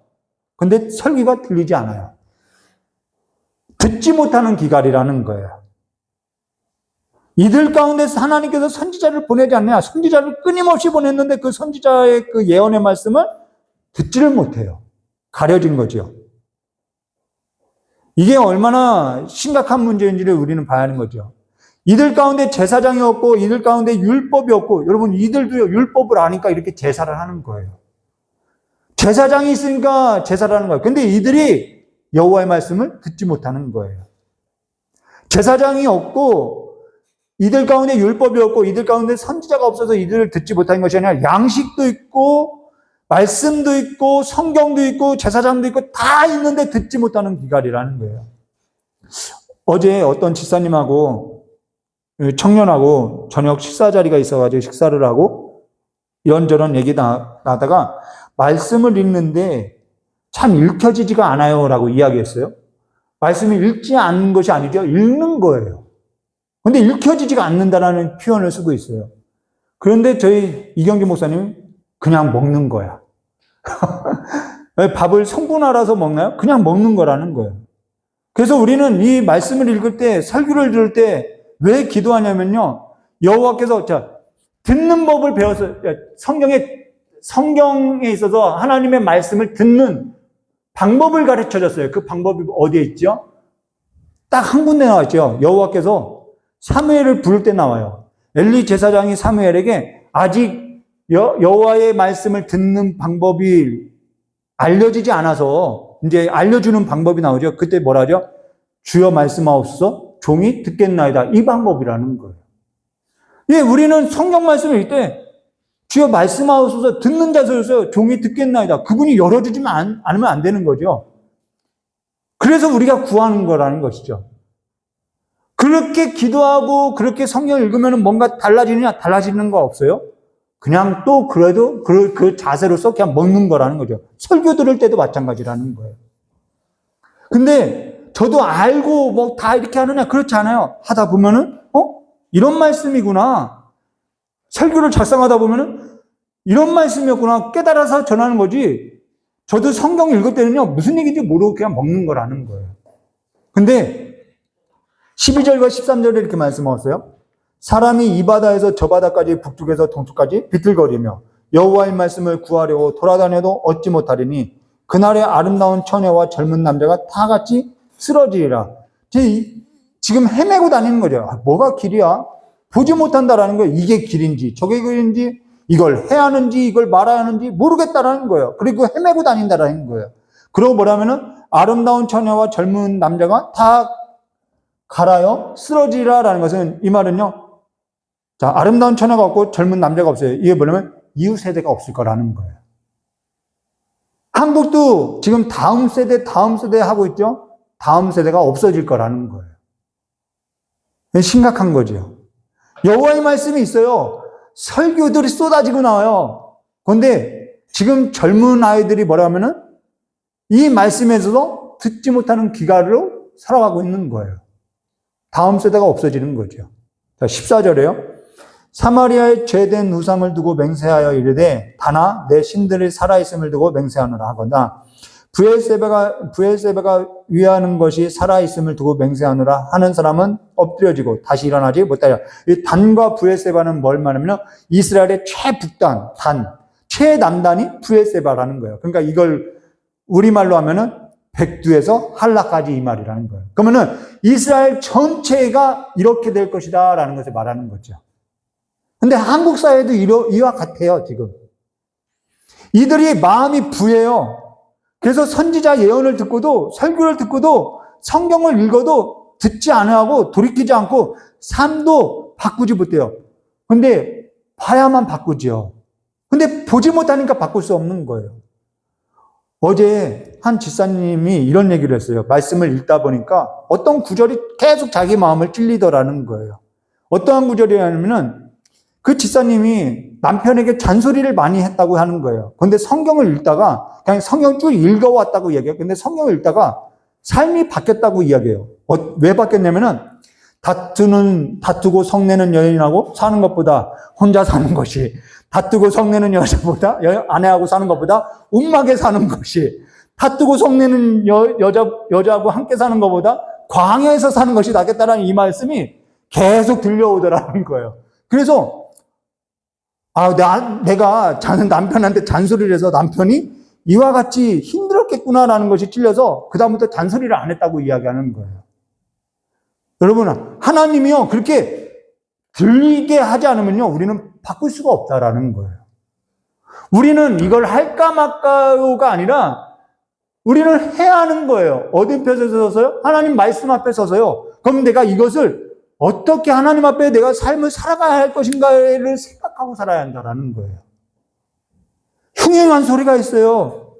근데 설교가 들리지 않아요. 듣지 못하는 기갈이라는 거예요. 이들 가운데서 하나님께서 선지자를 보내지 않느냐. 선지자를 끊임없이 보냈는데 그 선지자의 그 예언의 말씀을 듣지를 못해요. 가려진 거죠. 이게 얼마나 심각한 문제인지를 우리는 봐야 하는 거죠. 이들 가운데 제사장이 없고 이들 가운데 율법이 없고, 여러분 이들도요 율법을 아니까 이렇게 제사를 하는 거예요. 제사장이 있으니까 제사를 하는 거예요. 근데 이들이 여호와의 말씀을 듣지 못하는 거예요. 제사장이 없고 이들 가운데 율법이 없고 이들 가운데 선지자가 없어서 이들을 듣지 못한 것이 아니라 양식도 있고 말씀도 있고 성경도 있고 제사장도 있고 다 있는데 듣지 못하는 기갈이라는 거예요. 어제 어떤 집사님하고 청년하고 저녁 식사 자리가 있어가지고 식사를 하고 이런저런 얘기 나다가 말씀을 읽는데 참 읽혀지지가 않아요 라고 이야기했어요. 말씀을 읽지 않는 것이 아니죠. 읽는 거예요. 근데 읽혀지지가 않는다라는 표현을 쓰고 있어요. 그런데 저희 이경기 목사님은 그냥 먹는 거야. 밥을 성분 알아서 먹나요? 그냥 먹는 거라는 거예요. 그래서 우리는 이 말씀을 읽을 때, 설교를 들을 때 왜 기도하냐면요. 여호와께서 듣는 법을 배워서 성경에 있어서 하나님의 말씀을 듣는 방법을 가르쳐 줬어요. 그 방법이 어디에 있죠? 딱 한 군데 나와 있죠. 여호와께서 사무엘을 부를 때 나와요. 엘리 제사장이 사무엘에게 아직 여호와의 말씀을 듣는 방법이 알려지지 않아서 이제 알려주는 방법이 나오죠. 그때 뭐라 하죠? 주여 말씀하옵소서 종이 듣겠나이다. 이 방법이라는 거예요. 예, 우리는 성경 말씀을 읽을 때 주여 말씀하옵소서 듣는 자세로서 종이 듣겠나이다. 그분이 열어주지만 않으면 안 되는 거죠. 그래서 우리가 구하는 거라는 것이죠. 그렇게 기도하고 그렇게 성경 읽으면 뭔가 달라지느냐? 달라지는 거 없어요. 그냥 또 그래도 그 자세로서 그냥 먹는 거라는 거죠. 설교 들을 때도 마찬가지라는 거예요. 근데 저도 알고 뭐 다 이렇게 하느냐? 그렇지 않아요. 하다 보면은 이런 말씀이구나. 설교를 작성하다 보면은 이런 말씀이었구나. 깨달아서 전하는 거지. 저도 성경 읽을 때는요. 무슨 얘기인지 모르고 그냥 먹는 거라는 거예요. 근데 12절과 13절에 이렇게 말씀하셨어요. 사람이 이 바다에서 저 바다까지 북쪽에서 동쪽까지 비틀거리며 여호와의 말씀을 구하려고 돌아다녀도 얻지 못하리니 그날의 아름다운 처녀와 젊은 남자가 다 같이 쓰러지리라. 지금 헤매고 다니는 거죠. 뭐가 길이야? 보지 못한다라는 거예요. 이게 길인지 저게 길인지 이걸 해야 하는지 이걸 말아야 하는지 모르겠다라는 거예요. 그리고 헤매고 다닌다라는 거예요. 그러고 뭐라면은 아름다운 처녀와 젊은 남자가 다 갈아요 쓰러지라라는 것은 이 말은요. 자, 아름다운 처녀가 없고 젊은 남자가 없어요. 이게 뭐냐면 이후 세대가 없을 거라는 거예요. 한국도 지금 다음 세대 하고 있죠. 다음 세대가 없어질 거라는 거예요. 심각한 거죠. 여호와의 말씀이 있어요. 설교들이 쏟아지고 나와요. 그런데 지금 젊은 아이들이 뭐라 하면은 이 말씀에서도 듣지 못하는 기갈로 살아가고 있는 거예요. 다음 세대가 없어지는 거죠. 자, 14절에요. 사마리아에 죄된 우상을 두고 맹세하여 이르되 다나 내 신들이 살아있음을 두고 맹세하노라 하거나 브엘세바가 위하는 것이 살아있음을 두고 맹세하노라 하는 사람은 엎드려지고 다시 일어나지 못하리라. 이 단과 브엘세바는 뭘 말하냐면 이스라엘의 최북단, 최남단이 브엘세바라는 거예요. 그러니까 이걸 우리말로 하면은 백두에서 한라까지 이 말이라는 거예요. 그러면은 이스라엘 전체가 이렇게 될 것이다 라는 것을 말하는 거죠. 근데 한국 사회도 이와 같아요, 지금. 이들이 마음이 부해요. 그래서 선지자 예언을 듣고도, 설교를 듣고도, 성경을 읽어도 듣지 않아하고 돌이키지 않고 삶도 바꾸지 못해요. 근데 봐야만 바꾸죠. 근데 보지 못하니까 바꿀 수 없는 거예요. 어제 한 집사님이 이런 얘기를 했어요. 말씀을 읽다 보니까 어떤 구절이 계속 자기 마음을 찔리더라는 거예요. 어떠한 구절이냐면은 그 집사님이 남편에게 잔소리를 많이 했다고 하는 거예요. 그런데 성경을 읽다가 그냥 성경 쭉 읽어왔다고 이야기해요. 근데 성경을 읽다가 삶이 바뀌었다고 이야기해요. 왜 바뀌었냐면은 다투고 성내는 여인하고 사는 것보다 혼자 사는 것이, 다투고 성내는 여자보다 아내하고 사는 것보다 음악에 사는 것이, 다투고 성내는 여자하고 함께 사는 것보다 광야에서 사는 것이 낫겠다라는 이 말씀이 계속 들려오더라는 거예요. 그래서 내가 남편한테 잔소리를 해서 남편이 이와 같이 힘들었겠구나라는 것이 찔려서 그다음부터 잔소리를 안 했다고 이야기하는 거예요. 여러분, 하나님이요, 그렇게 들리게 하지 않으면요, 우리는 바꿀 수가 없다라는 거예요. 우리는 이걸 할까 말까가 아니라 우리는 해야 하는 거예요. 어디 앞에 서서요? 하나님 말씀 앞에 서서요. 그럼 내가 이것을 어떻게 하나님 앞에 내가 삶을 살아가야 할 것인가를 생각하고 살아야 한다는 거예요. 흉흉한 소리가 있어요.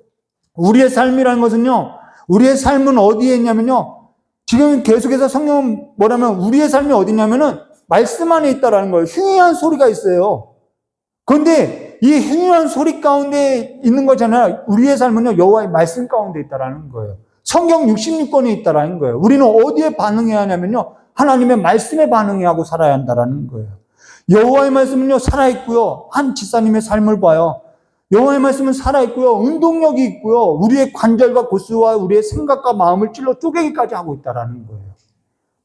우리의 삶이라는 것은요, 우리의 삶은 어디에 있냐면요, 지금 계속해서 성경은 뭐라면 우리의 삶이 어디냐면은 말씀 안에 있다라는 거예요. 흉흉한 소리가 있어요. 그런데 이 흉흉한 소리 가운데 있는 거잖아요. 우리의 삶은요, 여호와의 말씀 가운데 있다라는 거예요. 성경 66권에 있다라는 거예요. 우리는 어디에 반응해야 하냐면요, 하나님의 말씀에 반응해야 하고 살아야 한다라는 거예요. 여호와의 말씀은요, 살아있고요. 한 집사님의 삶을 봐요. 여호와의 말씀은 살아있고요. 운동력이 있고요. 우리의 관절과 고수와 우리의 생각과 마음을 찔러 쪼개기까지 하고 있다라는 거예요.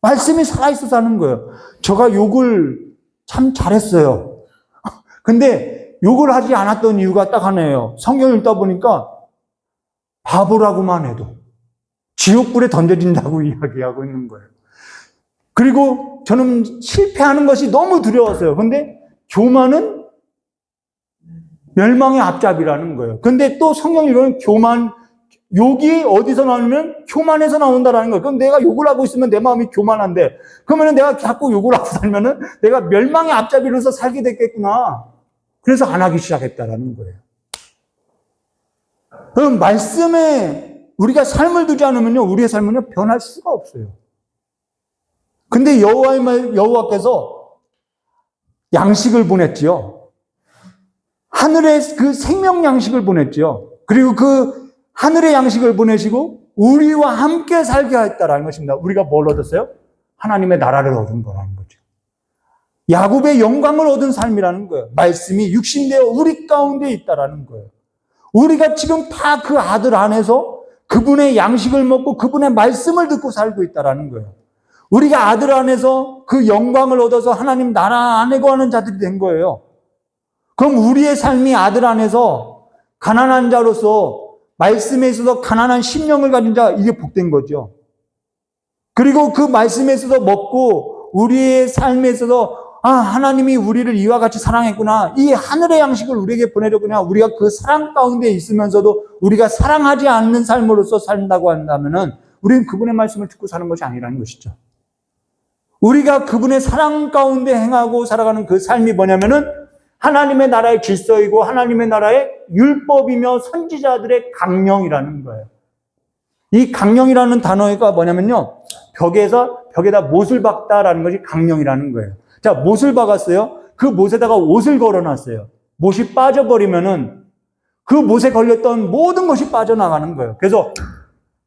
말씀이 살아있어서 하는 거예요. 제가 욕을 참 잘했어요. 근데 욕을 하지 않았던 이유가 딱 하나예요. 성경을 읽다 보니까 바보라고만 해도 지옥불에 던져진다고 이야기하고 있는 거예요. 그리고 저는 실패하는 것이 너무 두려웠어요. 근데 교만은 멸망의 앞잡이라는 거예요. 근데 또 성경을 읽으면 욕이 어디서 나오냐면 교만에서 나온다라는 거예요. 그럼 내가 욕을 하고 있으면 내 마음이 교만한데, 그러면 내가 자꾸 욕을 하고 살면은 내가 멸망의 앞잡이로서 살게 됐겠구나. 그래서 안 하기 시작했다라는 거예요. 그럼 말씀에 우리가 삶을 두지 않으면요, 우리의 삶은요, 변할 수가 없어요. 근데 여호와께서 양식을 보냈지요. 하늘의 그 생명 양식을 보냈지요. 그리고 그 하늘의 양식을 보내시고 우리와 함께 살게 하였다라는 것입니다. 우리가 뭘 얻었어요? 하나님의 나라를 얻은 거라는 거죠. 야곱의 영광을 얻은 삶이라는 거예요. 말씀이 육신되어 우리 가운데 있다라는 거예요. 우리가 지금 다 그 아들 안에서 그분의 양식을 먹고 그분의 말씀을 듣고 살고 있다라는 거예요. 우리가 아들 안에서 그 영광을 얻어서 하나님 나라 안에 거하는 자들이 된 거예요. 그럼 우리의 삶이 아들 안에서 가난한 자로서 말씀에 있어서 가난한 심령을 가진 자, 이게 복된 거죠. 그리고 그 말씀에 있어서 먹고 우리의 삶에 있어서 하나님이 우리를 이와 같이 사랑했구나. 이 하늘의 양식을 우리에게 보내줬구나. 우리가 그 사랑 가운데 있으면서도 우리가 사랑하지 않는 삶으로서 산다고 한다면은 우리는 그분의 말씀을 듣고 사는 것이 아니라는 것이죠. 우리가 그분의 사랑 가운데 행하고 살아가는 그 삶이 뭐냐면은 하나님의 나라의 질서이고 하나님의 나라의 율법이며 선지자들의 강령이라는 거예요. 이 강령이라는 단어가 뭐냐면요, 벽에다 못을 박다라는 것이 강령이라는 거예요. 자, 못을 박았어요. 그 못에다가 옷을 걸어놨어요. 못이 빠져버리면은 그 못에 걸렸던 모든 것이 빠져나가는 거예요. 그래서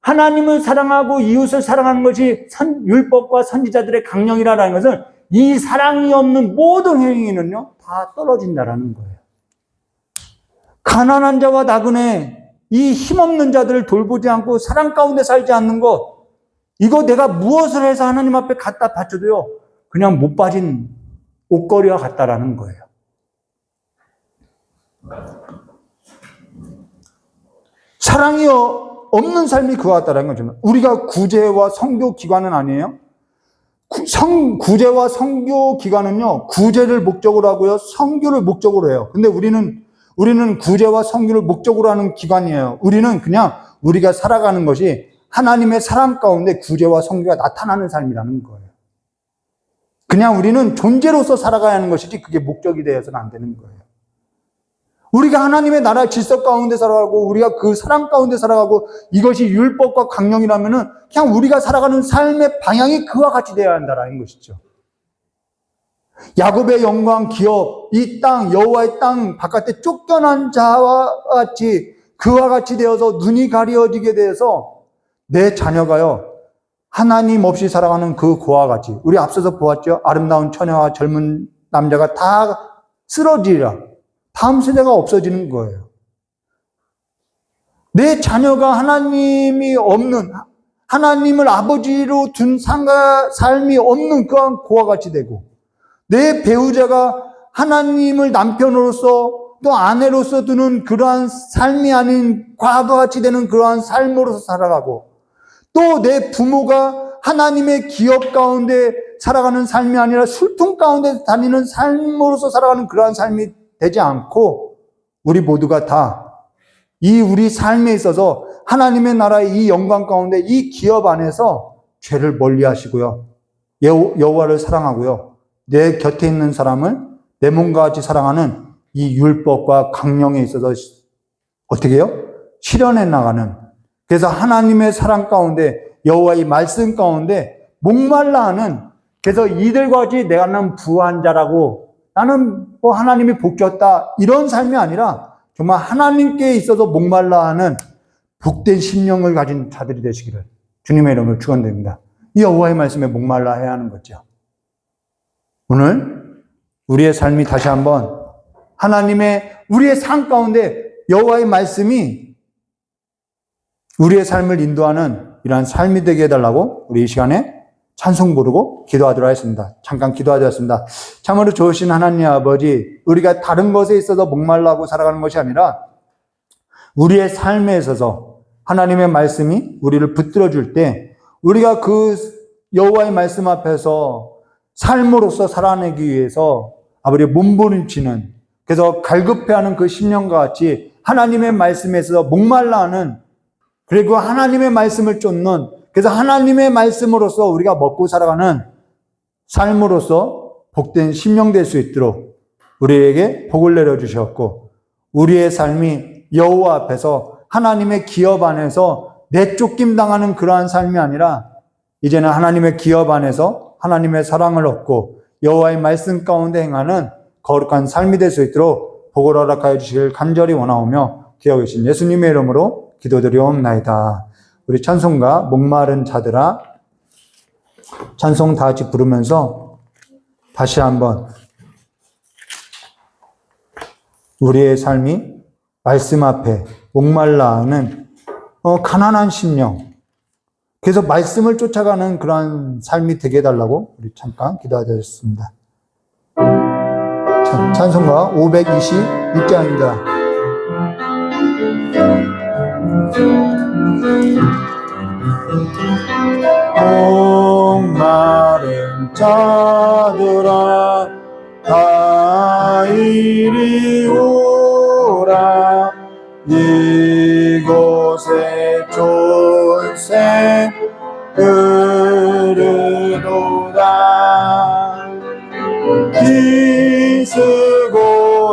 하나님을 사랑하고 이웃을 사랑하는 것이 율법과 선지자들의 강령이라는 것은 이 사랑이 없는 모든 행위는요, 다 떨어진다라는 거예요. 가난한 자와 나그네, 이 힘없는 자들을 돌보지 않고 사랑 가운데 살지 않는 것, 이거 내가 무엇을 해서 하나님 앞에 갖다 바쳐도요, 그냥 못 빠진 옷걸이와 같다라는 거예요. 사랑이 없는 삶이 그와 같다라는 거죠. 우리가 구제와 선교 기관은 아니에요. 구제와 선교 기관은요, 구제를 목적으로 하고요, 선교를 목적으로 해요. 근데 우리는 구제와 선교를 목적으로 하는 기관이에요. 우리는 그냥 우리가 살아가는 것이 하나님의 사랑 가운데 구제와 선교가 나타나는 삶이라는 거예요. 그냥 우리는 존재로서 살아가야 하는 것이지 그게 목적이 되어서는 안 되는 거예요. 우리가 하나님의 나라 질서 가운데 살아가고 우리가 그 사랑 가운데 살아가고 이것이 율법과 강령이라면은 그냥 우리가 살아가는 삶의 방향이 그와 같이 되어야 한다라는 것이죠. 야곱의 영광 기업, 이 땅, 여호와의 땅 바깥에 쫓겨난 자와 같이 그와 같이 되어서 눈이 가려지게 되어서 내 자녀가요, 하나님 없이 살아가는 그 고와 같이, 우리 앞서서 보았죠? 아름다운 처녀와 젊은 남자가 다 쓰러지리라. 다음 세대가 없어지는 거예요. 내 자녀가 하나님이 없는, 하나님을 아버지로 둔 삶이 없는 그런 고와 같이 되고, 내 배우자가 하나님을 남편으로서 또 아내로서 두는 그러한 삶이 아닌 과부와 같이 되는 그러한 삶으로서 살아가고, 또 내 부모가 하나님의 기업 가운데 살아가는 삶이 아니라 술통 가운데 다니는 삶으로서 살아가는 그러한 삶이 되지 않고, 우리 모두가 다 이 우리 삶에 있어서 하나님의 나라의 이 영광 가운데 이 기업 안에서 죄를 멀리 하시고요, 여호와를 사랑하고요. 내 곁에 있는 사람을 내 몸과 같이 사랑하는 이 율법과 강령에 있어서 어떻게 해요? 실현해 나가는. 그래서 하나님의 사랑 가운데 여호와의 말씀 가운데 목말라 하는, 그래서 이들과 같이 나는 부한 자라고 나는 뭐 하나님이 복 줬다 이런 삶이 아니라 정말 하나님께 있어서 목말라 하는 복된 심령을 가진 자들이 되시기를 주님의 이름으로 축원드립니다. 이 여호와의 말씀에 목말라 해야 하는 거죠. 오늘 우리의 삶이 다시 한번 우리의 삶 가운데 여호와의 말씀이 우리의 삶을 인도하는 이러한 삶이 되게 해달라고 우리 이 시간에 찬송 부르고 기도하도록 하겠습니다. 잠깐 기도하겠습니다. 참으로 좋으신 하나님 아버지, 우리가 다른 것에 있어서 목말라고 살아가는 것이 아니라 우리의 삶에 있어서 하나님의 말씀이 우리를 붙들어 줄 때 우리가 그 여호와의 말씀 앞에서 삶으로서 살아내기 위해서 아버지 몸부림치는, 그래서 갈급해하는 그 심령과 같이 하나님의 말씀에서 목말라 하는, 그리고 하나님의 말씀을 쫓는, 그래서 하나님의 말씀으로서 우리가 먹고 살아가는 삶으로서 복된 심령 될 수 있도록 우리에게 복을 내려주셨고, 우리의 삶이 여호와 앞에서 하나님의 기업 안에서 내쫓김 당하는 그러한 삶이 아니라 이제는 하나님의 기업 안에서 하나님의 사랑을 얻고 여호와의 말씀 가운데 행하는 거룩한 삶이 될 수 있도록 복을 허락하여 주시길 간절히 원하오며 기억해 주신 예수님의 이름으로 기도드리옵나이다. 우리 찬송가 목마른 자들아 찬송 다 같이 부르면서 다시 한번 우리의 삶이 말씀 앞에 목말라 하는 가난한 심령, 그래서 말씀을 쫓아가는 그러한 삶이 되게 해달라고 우리 잠깐 기도하겠습니다. 찬송가 526장입니다. 목마른 자들아 다 이리 오라. 이곳에 좋은 샘 흐르도다. 힘쓰고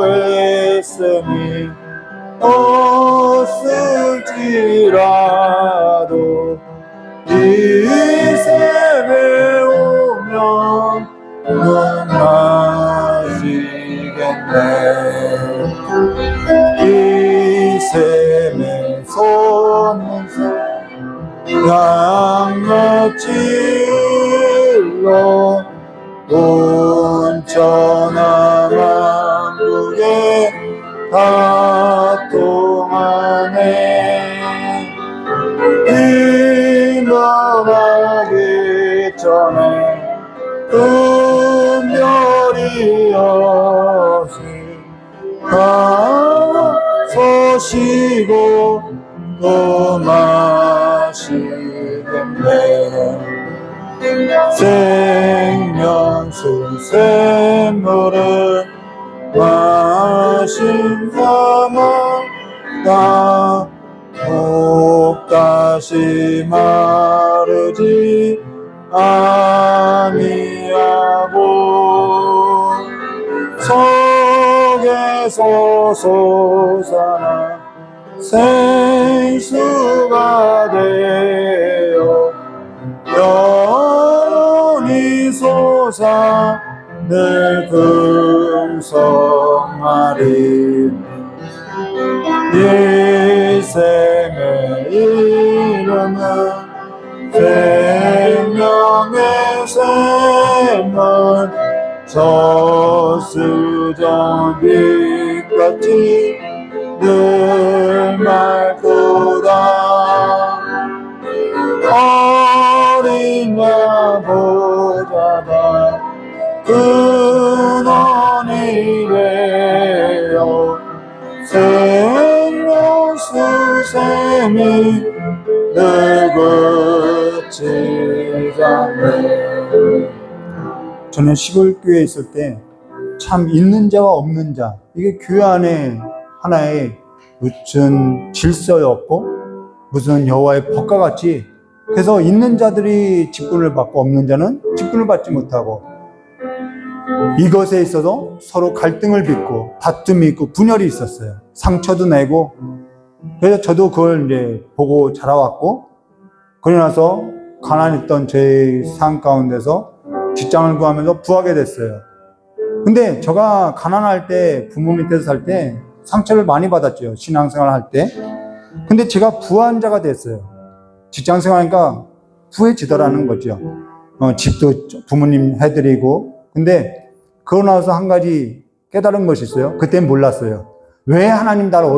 애쓰니 없을지라도 이 샘에 오면 눈 마시겠네. 이 샘에 솟는 양같이 흘러 온천하 만국에 다 통하네. 일어나기 전에 은별이 없이 다 서시고 또 마시겠네. 생명수 샘물을 마신 사마다 목 다시 마르지 아니하고 속에서 솟아나 생수가 되어 영원히 솟아 늘 금성하리. 이 샘의 이름은 생명의 샘물, 저수정 빛같이 늘 맑도다. 어린 양 보좌다 근원이 되어 생명수 샘이 늘 그치지 않네. 저는 시골교회에 있을 때 참 있는 자와 없는 자, 이게 교회 안에 하나의 무슨 질서였고 무슨 여호와의 법과 같이 그래서 있는 자들이 직분을 받고 없는 자는 직분을 받지 못하고 이것에 있어서 서로 갈등을 빚고 다툼이 있고 분열이 있었어요. 상처도 내고. 그래서 저도 그걸 이제 보고 자라왔고, 그러고 나서 가난했던 제 삶 가운데서 직장을 구하면서 부하게 됐어요. 근데 제가 가난할 때, 부모 밑에서 살 때 상처를 많이 받았죠. 신앙생활 할 때. 근데 제가 부한 자가 됐어요. 직장 생활하니까 부해지더라는 거죠. 집도 부모님 해드리고. 근데 그러고 나서 한 가지 깨달은 것이 있어요. 그땐 몰랐어요. 왜 하나님 나를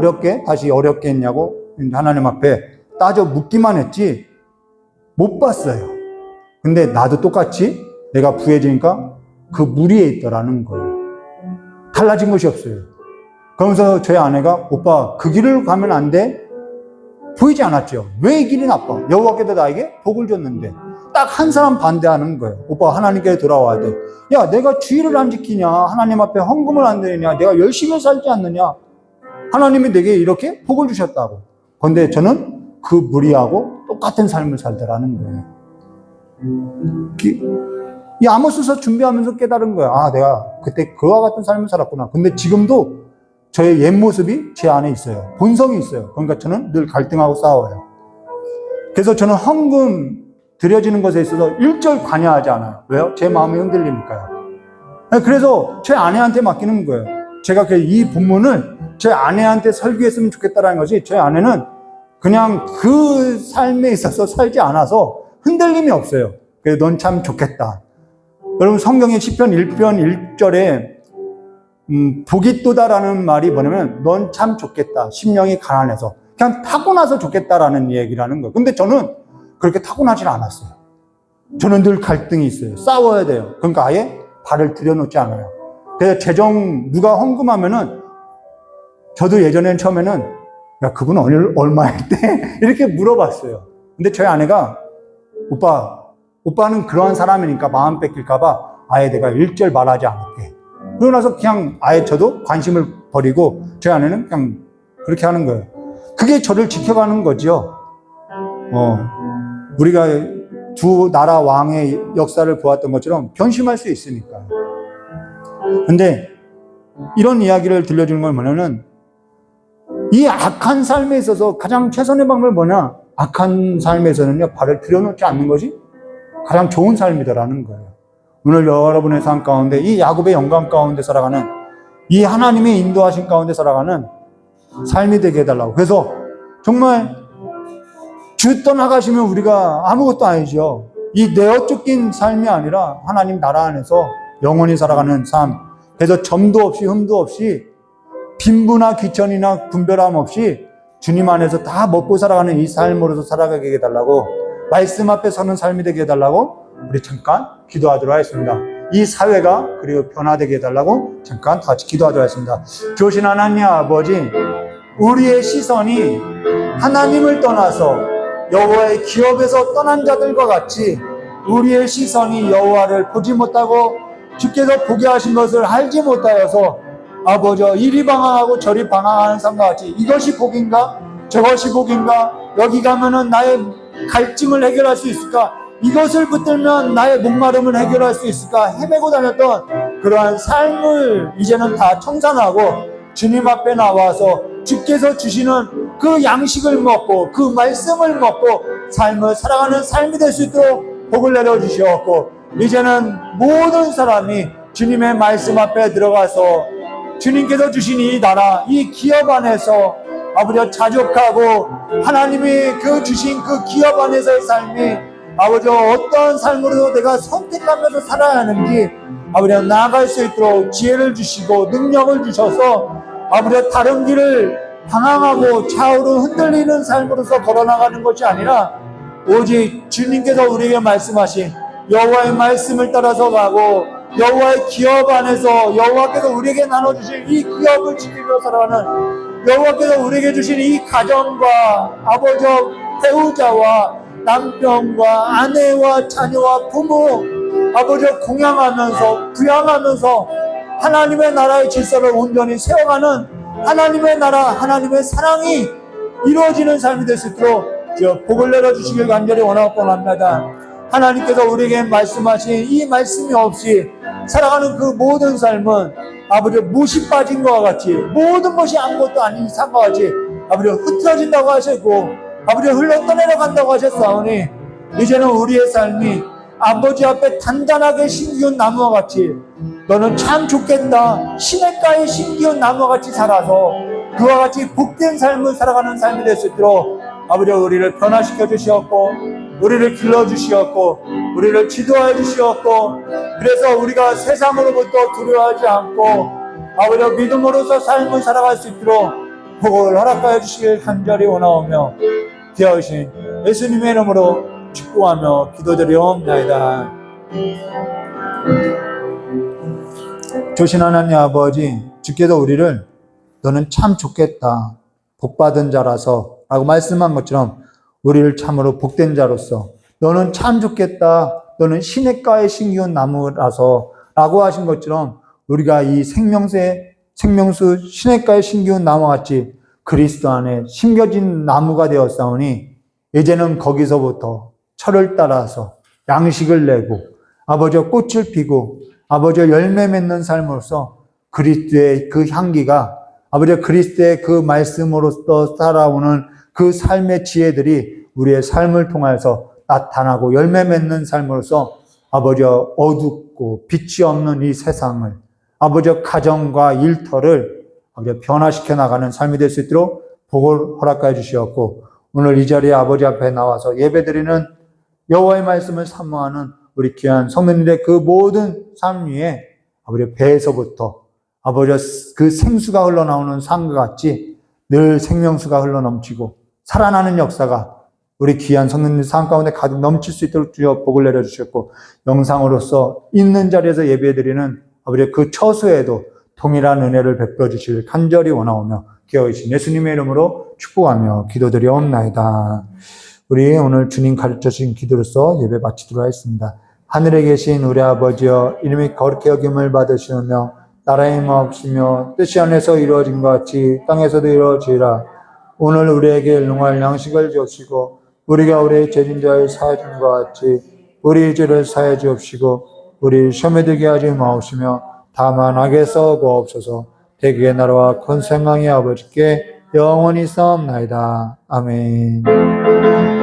다시 어렵게 했냐고 하나님 앞에 따져 묻기만 했지 못 봤어요. 근데 나도 똑같이 내가 부해지니까 그 무리에 있더라는 거예요. 달라진 것이 없어요. 그러면서 저희 아내가 오빠 그 길을 가면 안 돼? 보이지 않았죠. 왜 이 길이 나빠? 여호와께서 나에게 복을 줬는데 딱 한 사람 반대하는 거예요. 오빠 하나님께 돌아와야 돼. 야 내가 주의를 안 지키냐? 하나님 앞에 헌금을 안 드리냐? 내가 열심히 살지 않느냐? 하나님이 내게 이렇게 복을 주셨다고. 그런데 저는 그 무리하고 똑같은 삶을 살더라는 거예요. 이 아모스서 준비하면서 깨달은 거예요. 아 내가 그때 그와 같은 삶을 살았구나. 근데 지금도 저의 옛 모습이 제 안에 있어요. 본성이 있어요. 그러니까 저는 늘 갈등하고 싸워요. 그래서 저는 헌금 드려지는 것에 있어서 일절 관여하지 않아요. 왜요? 제 마음이 흔들리니까요. 그래서 제 아내한테 맡기는 거예요. 제가 이 본문을 제 아내한테 설교했으면 좋겠다라는 것이, 제 아내는 그냥 그 삶에 있어서 살지 않아서 흔들림이 없어요. 그래서 넌 참 좋겠다. 여러분 성경의 시편 1편 1절에 복이 또다라는 말이 뭐냐면 넌 참 좋겠다. 심령이 가난해서 그냥 타고나서 좋겠다라는 얘기라는 거예요. 근데 저는 그렇게 타고나질 않았어요. 저는 늘 갈등이 있어요. 싸워야 돼요. 그러니까 아예 발을 들여놓지 않아요. 그래서 누가 헌금하면은 저도 예전엔 처음에는 야 그분 얼마 했대? 이렇게 물어봤어요. 근데 저희 아내가 오빠는 그러한 사람이니까 마음 뺏길까봐 아예 내가 일절 말하지 않을게. 그러고 나서 그냥 아예 저도 관심을 버리고 저희 아내는 그냥 그렇게 하는 거예요. 그게 저를 지켜가는 거죠. 우리가 두 나라 왕의 역사를 보았던 것처럼 변심할 수 있으니까. 근데 이런 이야기를 들려주는 건 뭐냐면 이 악한 삶에 있어서 가장 최선의 방법은 뭐냐? 악한 삶에서는요, 발을 들여놓지 않는 것이 가장 좋은 삶이다라는 거예요. 오늘 여러분의 삶 가운데 이 야곱의 영광 가운데 살아가는, 이 하나님의 인도하신 가운데 살아가는 삶이 되게 해달라고. 그래서 정말 주 떠나가시면 우리가 아무것도 아니죠. 이 내어 쫓긴 삶이 아니라 하나님 나라 안에서 영원히 살아가는 삶. 그래서 점도 없이 흠도 없이 빈부나 귀천이나 분별함 없이 주님 안에서 다 먹고 살아가는 이 삶으로서 살아가게 해달라고, 말씀 앞에 서는 삶이 되게 해달라고 우리 잠깐 기도하도록 하겠습니다. 이 사회가 그리고 변화되게 해달라고 잠깐 다 같이 기도하도록 하겠습니다. 좋으신 하나님 아버지, 우리의 시선이 하나님을 떠나서 여호와의 기업에서 떠난 자들과 같이 우리의 시선이 여호와를 보지 못하고 주께서 보게 하신 것을 알지 못하여서 아버지 이리 방황하고 저리 방황하는 삶과 같이 이것이 복인가? 저것이 복인가? 여기 가면은 나의 갈증을 해결할 수 있을까? 이것을 붙들면 나의 목마름을 해결할 수 있을까? 헤매고 다녔던 그러한 삶을 이제는 다 청산하고 주님 앞에 나와서 주께서 주시는 그 양식을 먹고 그 말씀을 먹고 삶을 살아가는 삶이 될 수 있도록 복을 내려주시옵고, 이제는 모든 사람이 주님의 말씀 앞에 들어가서 주님께서 주신 이 나라, 이 기업 안에서 아버지 자족하고 하나님이 주신 그 기업 안에서의 삶이 아버지 어떠한 삶으로 내가 선택하면서 살아야 하는지 아버지 나아갈 수 있도록 지혜를 주시고 능력을 주셔서 아버지 다른 길을 방황하고 좌우로 흔들리는 삶으로서 걸어나가는 것이 아니라 오직 주님께서 우리에게 말씀하신 여호와의 말씀을 따라서 가고 여호와의 기업 안에서 여호와께서 우리에게 나눠주신 이 기업을 지키며 살아가는, 여호와께서 우리에게 주신 이 가정과 아버지 배우자와 남편과 아내와 자녀와 부모 아버지 공양하면서 부양하면서 하나님의 나라의 질서를 온전히 세워가는 하나님의 나라, 하나님의 사랑이 이루어지는 삶이 될 수 있도록 복을 내려주시길 간절히 원하고 합니다. 하나님께서 우리에게 말씀하신 이 말씀이 없이 살아가는 그 모든 삶은 아버지 못이 빠진 것과 같이 모든 것이 아무것도 아닌 삶과 같이 아버지 흩어진다고 하셨고 아버지 흘러 떠내려간다고 하셨사오니 이제는 우리의 삶이 아버지 앞에 단단하게 심기운 나무와 같이 너는 참 좋겠다 시냇가에 심기운 나무와 같이 살아서 그와 같이 복된 삶을 살아가는 삶이 될 수 있도록 아버지 우리를 변화시켜 주시었고 우리를 길러주시었고 우리를 지도해 주시었고 그래서 우리가 세상으로부터 두려워하지 않고 아버지 믿음으로서 삶을 살아갈 수 있도록 복을 허락하여 주시길 간절히 원하오며 귀하신 예수님의 이름으로 축복하며 기도드리옵나이다. 조신 하나님 아버지 주께서 우리를 너는 참 좋겠다 복받은 자라서 라고 말씀한 것처럼 우리를 참으로 복된 자로서 너는 참 좋겠다 너는 시냇가에 심기운 나무라서 라고 하신 것처럼 우리가 이 생명수 시냇가에 심기운 나무와 같이 그리스도 안에 심겨진 나무가 되었사오니 이제는 거기서부터 철을 따라서 양식을 내고 아버지 꽃을 피고 아버지 열매 맺는 삶으로서 그리스도의 그 향기가 아버지 그리스도의 그 말씀으로서 살아오는 그 삶의 지혜들이 우리의 삶을 통해서 나타나고 열매 맺는 삶으로서 아버지 어둡고 빛이 없는 이 세상을 아버지 가정과 일터를 아버지 변화시켜 나가는 삶이 될 수 있도록 복을 허락하여 주시었고 오늘 이 자리에 아버지 앞에 나와서 예배드리는 여호와의 말씀을 사모하는 우리 귀한 성도님들의 그 모든 삶 위에 아버지 배에서부터 아버지 그 생수가 흘러나오는 상과 같이 늘 생명수가 흘러넘치고 살아나는 역사가 우리 귀한 성도님들 삶 가운데 가득 넘칠 수 있도록 주여 복을 내려주셨고 영상으로서 있는 자리에서 예배드리는 아버지 그 처소에도 동일한 은혜를 베풀어 주시길 간절히 원하오며 기어이신 예수님의 이름으로 축복하며 기도드리옵나이다. 우리 오늘 주님 가르쳐 주신 기도로서 예배 마치도록 하겠습니다. 하늘에 계신 우리 아버지여 이름이 거룩히 여김을 받으시며 나라의 마옵시며 뜻이 하늘에서 이루어진 것 같이 땅에서도 이루어지라. 오늘 우리에게 일용할 양식을 주옵시고 우리가 우리의 죄진자를 사하여 준 것 같이 우리 죄를 사하여 주옵시고 우리 시험에 들게 하지 마옵시며 다만 악에서 구하옵소서. 대기의 나라와 권세의 아버지께 영원히 싸움나이다. 아멘.